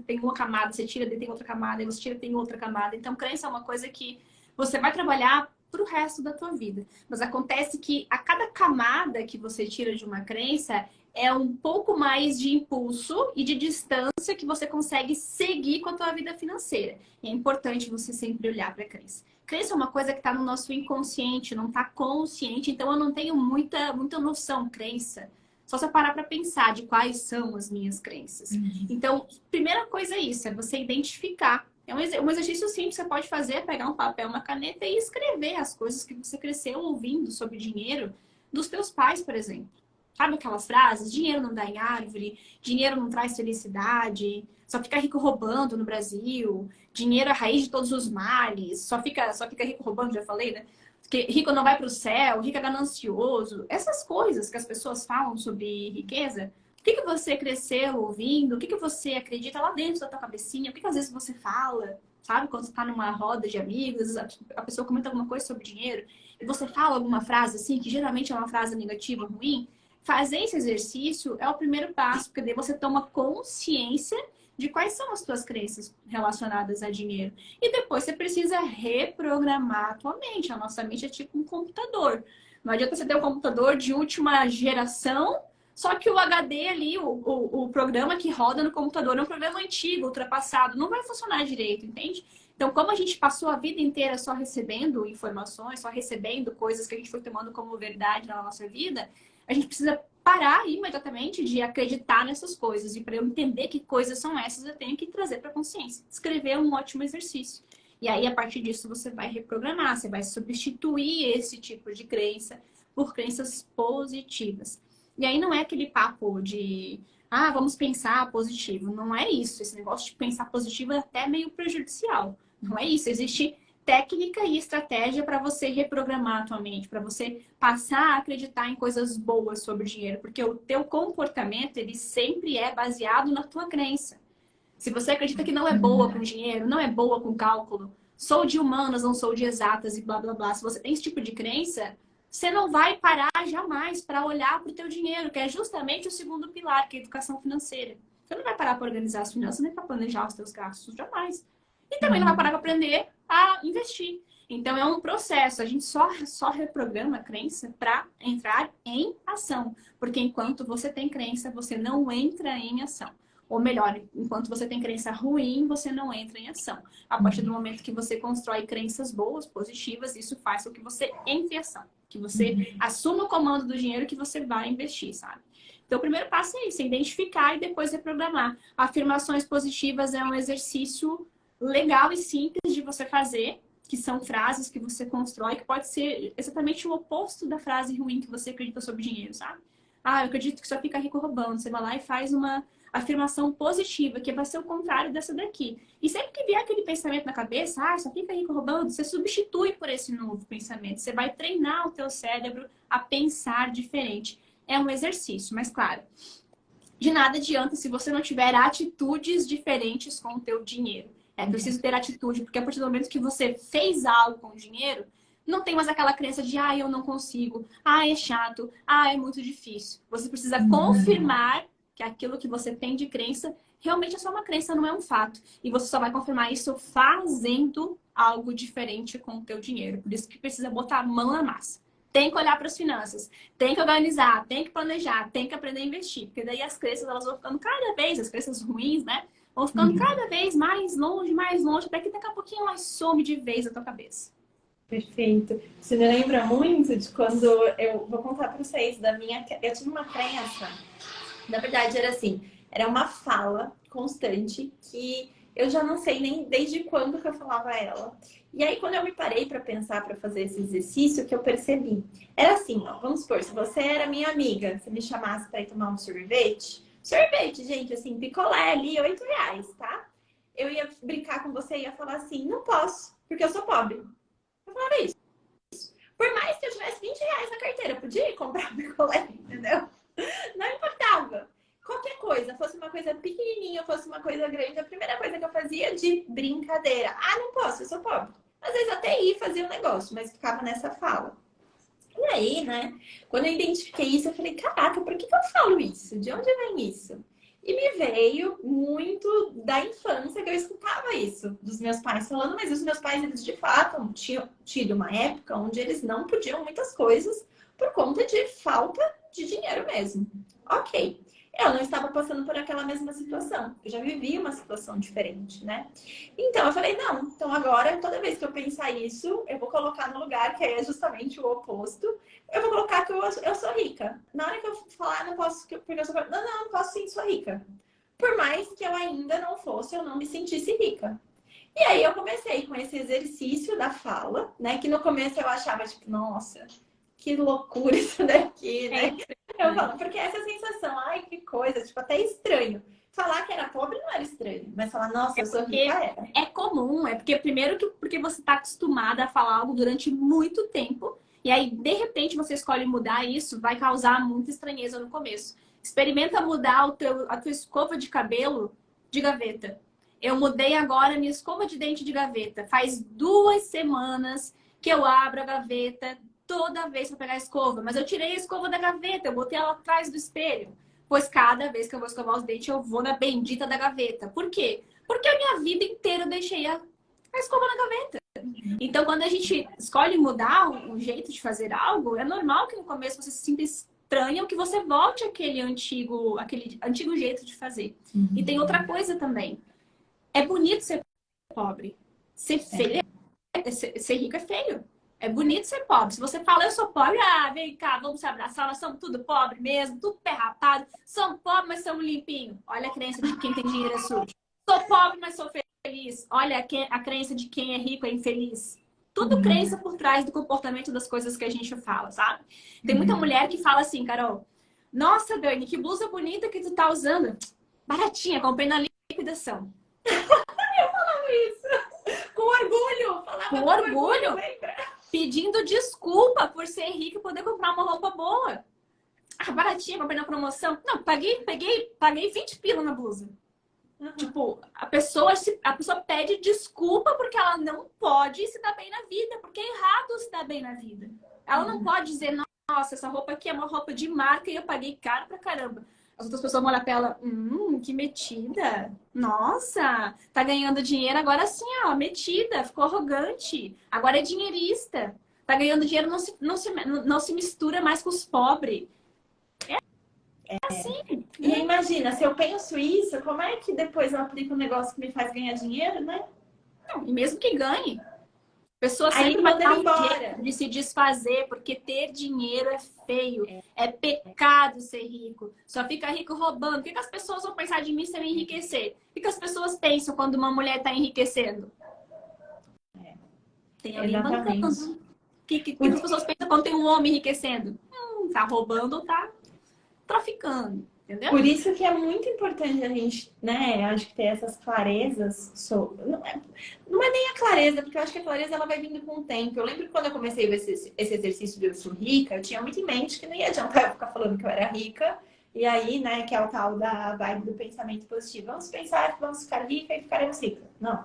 tem uma camada, você tira, daí tem outra camada, e você tira, tem outra camada. Então, crença é uma coisa que você vai trabalhar pro resto da tua vida. Mas acontece que a cada camada que você tira de uma crença é um pouco mais de impulso e de distância que você consegue seguir com a tua vida financeira. E é importante você sempre olhar para a crença. Crença é uma coisa que está no nosso inconsciente, não está consciente, então eu não tenho muita noção, crença. Só se eu parar para pensar de quais são as minhas crenças. Então, primeira coisa é isso, é você identificar. É um exercício simples que você pode fazer, é pegar um papel, uma caneta e escrever as coisas que você cresceu ouvindo sobre dinheiro dos teus pais, por exemplo. Sabe aquelas frases? Dinheiro não dá em árvore, dinheiro não traz felicidade, só fica rico roubando no Brasil, dinheiro é a raiz de todos os males, só fica rico roubando, já falei, né? Que rico não vai para o céu, rico é ganancioso. Essas coisas que as pessoas falam sobre riqueza, o que você cresceu ouvindo? O que você acredita lá dentro da tua cabecinha? O que às vezes você fala? Sabe? Quando você está numa roda de amigos, a pessoa comenta alguma coisa sobre dinheiro e você fala alguma frase assim, que geralmente é uma frase negativa, ruim. Fazer esse exercício é o primeiro passo, porque daí você toma consciência de quais são as tuas crenças relacionadas a dinheiro. E depois você precisa reprogramar a tua mente. A nossa mente é tipo um computador. Não adianta você ter um computador de última geração, só que o HD ali, o programa que roda no computador é um programa antigo, ultrapassado. Não vai funcionar direito, entende? Então, como a gente passou a vida inteira só recebendo informações, só recebendo coisas que a gente foi tomando como verdade na nossa vida, a gente precisa parar imediatamente de acreditar nessas coisas. E para eu entender que coisas são essas, eu tenho que trazer para a consciência. Escrever é um ótimo exercício. E aí, a partir disso, você vai reprogramar, você vai substituir esse tipo de crença por crenças positivas. E aí não é aquele papo de, vamos pensar positivo. Não é isso. Esse negócio de pensar positivo é até meio prejudicial. Não é isso. Existe técnica e estratégia para você reprogramar a tua mente, para você passar a acreditar em coisas boas sobre o dinheiro, porque o teu comportamento, ele sempre é baseado na tua crença. Se você acredita que não é boa com dinheiro, não é boa com cálculo, sou de humanas, não sou de exatas e blá blá blá, se você tem esse tipo de crença, você não vai parar jamais para olhar para o teu dinheiro, que é justamente o segundo pilar, que é a educação financeira. Você não vai parar para organizar as finanças nem para planejar os teus gastos, jamais. E também não vai parar para aprender a investir. Então, é um processo. A gente só reprograma a crença para entrar em ação. Porque enquanto você tem crença, você não entra em ação. Ou melhor, enquanto você tem crença ruim, você não entra em ação. A partir do momento que você constrói crenças boas, positivas, isso faz com que você entre em ação. Que você assuma o comando do dinheiro que você vai investir, sabe? Então, o primeiro passo é isso, é identificar e depois reprogramar. Afirmações positivas é um exercício legal e simples de você fazer, que são frases que você constrói, que pode ser exatamente o oposto da frase ruim que você acredita sobre dinheiro, sabe? Eu acredito que só fica rico roubando. Você vai lá e faz uma afirmação positiva, que vai ser o contrário dessa daqui. E sempre que vier aquele pensamento na cabeça, só fica rico roubando, você substitui por esse novo pensamento. Você vai treinar o teu cérebro a pensar diferente. É um exercício, mas claro, de nada adianta se você não tiver atitudes diferentes com o teu dinheiro. É preciso ter atitude, porque a partir do momento que você fez algo com o dinheiro, não tem mais aquela crença de, eu não consigo, é chato, é muito difícil. Você precisa confirmar que aquilo que você tem de crença realmente é só uma crença, não é um fato. E você só vai confirmar isso fazendo algo diferente com o teu dinheiro. Por isso que precisa botar a mão na massa. Tem que olhar para as finanças, tem que organizar, tem que planejar, tem que aprender a investir. Porque daí as crenças elas vão ficando cada vez, as crenças ruins, né? Vão ficando cada vez mais longe, até que daqui a pouquinho ela some de vez da tua cabeça. Perfeito. Você me lembra muito de quando eu vou contar para vocês da minha. Eu tive uma crença. Na verdade, era assim, era uma fala constante que eu já não sei nem desde quando que eu falava ela. E aí, quando eu me parei para pensar, para fazer esse exercício, que eu percebi. Era assim, vamos supor, se você era minha amiga, você me chamasse para ir tomar um sorvete. Sorvete, gente, assim, picolé ali, R$8, tá? Eu ia brincar com você e ia falar assim, não posso, porque eu sou pobre. Eu falava isso. Por mais que eu tivesse R$20 na carteira, eu podia ir comprar picolé, entendeu? Não importava. Qualquer coisa, fosse uma coisa pequenininha, fosse uma coisa grande, a primeira coisa que eu fazia de brincadeira. Não posso, eu sou pobre. Às vezes até ia fazer um negócio, mas ficava nessa fala. E aí, né, quando eu identifiquei isso, eu falei, caraca, por que eu falo isso? De onde vem isso? E me veio muito da infância que eu escutava isso, dos meus pais falando, mas os meus pais, eles de fato tinham tido uma época onde eles não podiam muitas coisas por conta de falta de dinheiro mesmo. Ok. Eu não estava passando por aquela mesma situação. Eu já vivi uma situação diferente, né? Então eu falei, não. Então agora, toda vez que eu pensar isso, eu vou colocar no lugar que é justamente o oposto. Eu vou colocar que eu sou rica. Na hora que eu falar, não posso, porque eu sou... Não posso sim, sou rica. Por mais que eu ainda não fosse, eu não me sentisse rica. E aí eu comecei com esse exercício da fala, né? Que no começo eu achava, tipo, nossa, que loucura isso daqui, né? Eu falo, porque essa sensação, que coisa, tipo, até estranho. Falar que era pobre não era estranho, mas falar, nossa, eu sou rica era. É comum, porque primeiro porque você está acostumada a falar algo durante muito tempo, e aí, de repente, você escolhe mudar isso, vai causar muita estranheza no começo. Experimenta mudar a tua escova de cabelo de gaveta. Eu mudei agora a minha escova de dente de gaveta. Faz 2 semanas que eu abro a gaveta toda vez para pegar a escova, mas eu tirei a escova da gaveta, eu botei ela atrás do espelho. Pois cada vez que eu vou escovar os dentes, eu vou na bendita da gaveta. Por quê? Porque a minha vida inteira eu deixei a escova na gaveta. Então, quando a gente escolhe mudar o jeito de fazer algo, é normal que no começo você se sinta estranha ou que você volte àquele antigo jeito de fazer. E tem outra coisa também. É bonito ser pobre. Ser feio, ser rico é feio. É bonito ser pobre. Se você fala, eu sou pobre, vem cá, vamos se abraçar, nós somos tudo pobre mesmo, tudo pé rapado. Somos pobres, mas somos limpinhos. Olha a crença de quem tem dinheiro é sujo. Sou pobre, mas sou feliz. Olha a crença de quem é rico é infeliz. Tudo crença por trás do comportamento das coisas que a gente fala, sabe? Tem muita mulher que fala assim, Carol, nossa, Dani, que blusa bonita que tu tá usando. Baratinha, comprei na liquidação. Eu falava isso. Com orgulho. Falava com orgulho. Pedindo desculpa por ser rico e poder comprar uma roupa boa. Baratinha, comprei na promoção. Não, paguei 20 pila na blusa. Tipo, a pessoa pede desculpa porque ela não pode se dar bem na vida. Porque é errado se dar bem na vida. Ela não pode dizer, nossa, essa roupa aqui é uma roupa de marca e eu paguei caro pra caramba. As outras pessoas vão olhar pra ela, que metida. Nossa, tá ganhando dinheiro agora sim, metida, ficou arrogante. Agora é dinheirista. Tá ganhando dinheiro, não se mistura mais com os pobres. É assim. E imagina, se eu penso isso, como é que depois eu aplico um negócio que me faz ganhar dinheiro, né? Não, e mesmo que ganhe. Pessoas Aí sempre vão dar embora. um jeito de se desfazer, porque ter dinheiro é feio. É pecado ser rico. Só fica rico roubando. O que as pessoas vão pensar de mim se eu me enriquecer? O que as pessoas pensam quando uma mulher está enriquecendo? Tem alguém bancando. O que as pessoas pensam quando tem um homem enriquecendo? Tá roubando ou tá traficando. entendeu? Por isso que é muito importante a gente, né, acho que ter essas clarezas. Não é nem a clareza, porque eu acho que a clareza ela vai vindo com o tempo. Eu lembro que quando eu comecei esse exercício de eu sou rica, eu tinha muito em mente que não ia adiantar eu ficar falando que eu era rica. E aí, né, que é o tal da vibe do pensamento positivo. Vamos pensar que vamos ficar rica e ficaremos ricas. Não.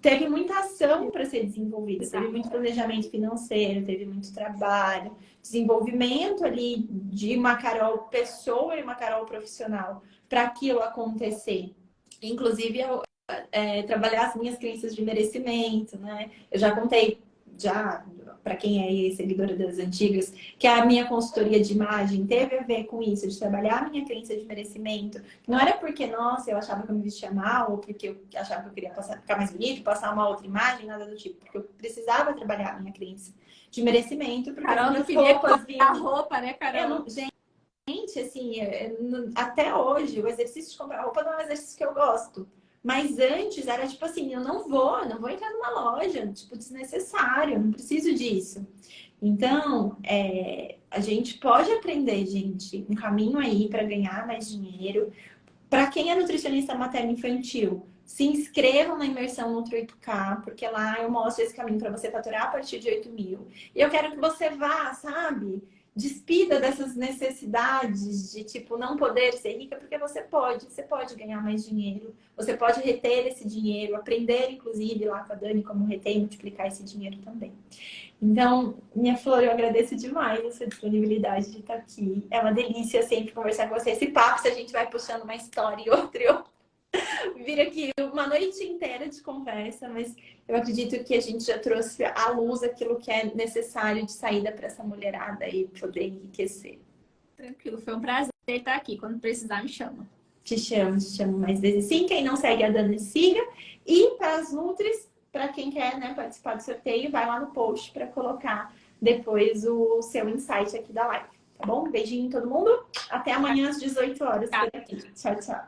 Teve muita ação para ser desenvolvida, teve muito planejamento financeiro, teve muito trabalho, desenvolvimento ali de uma Carol pessoa e uma Carol profissional para aquilo acontecer. Inclusive, eu trabalhar as minhas crenças de merecimento, né? Eu já contei, já para quem é aí, seguidora das antigas, que a minha consultoria de imagem teve a ver com isso, de trabalhar a minha crença de merecimento. Não era porque, nossa, eu achava que eu me vestia mal, ou porque eu achava que eu queria ficar mais bonito, passar uma outra imagem, nada do tipo. Porque eu precisava trabalhar a minha crença de merecimento, porque Carol as não minhas queria roupas comprar vinham... roupa, né, Carol? Gente, assim, até hoje, o exercício de comprar roupa não é um exercício que eu gosto. Mas antes era tipo assim, eu não vou entrar numa loja, tipo, desnecessário, não preciso disso. Então, a gente pode aprender, gente, um caminho aí para ganhar mais dinheiro. Para quem é nutricionista materno-infantil, se inscrevam na imersão Nutri 8K, porque lá eu mostro esse caminho para você faturar a partir de 8 mil. E eu quero que você vá, sabe? Despida dessas necessidades de, tipo, não poder ser rica, porque você pode ganhar mais dinheiro, você pode reter esse dinheiro, aprender, inclusive, lá com a Dani, como reter e multiplicar esse dinheiro também. Então, minha flor, eu agradeço demais a sua disponibilidade de estar aqui. É uma delícia sempre conversar com você. Esse papo, se a gente vai puxando uma história e outra, vira aqui uma noite inteira de conversa, mas eu acredito que a gente já trouxe à luz aquilo que é necessário de saída para essa mulherada e poder enriquecer. Tranquilo, foi um prazer estar aqui. Quando precisar, me chama. Te chamo mais vezes sim. Quem não segue a Dani, siga. E para as Nutris, para quem quer, né, participar do sorteio, vai lá no post para colocar depois o seu insight aqui da live. Tá bom? Um beijinho em todo mundo. Até amanhã às 18 horas por aqui. Tchau, tchau.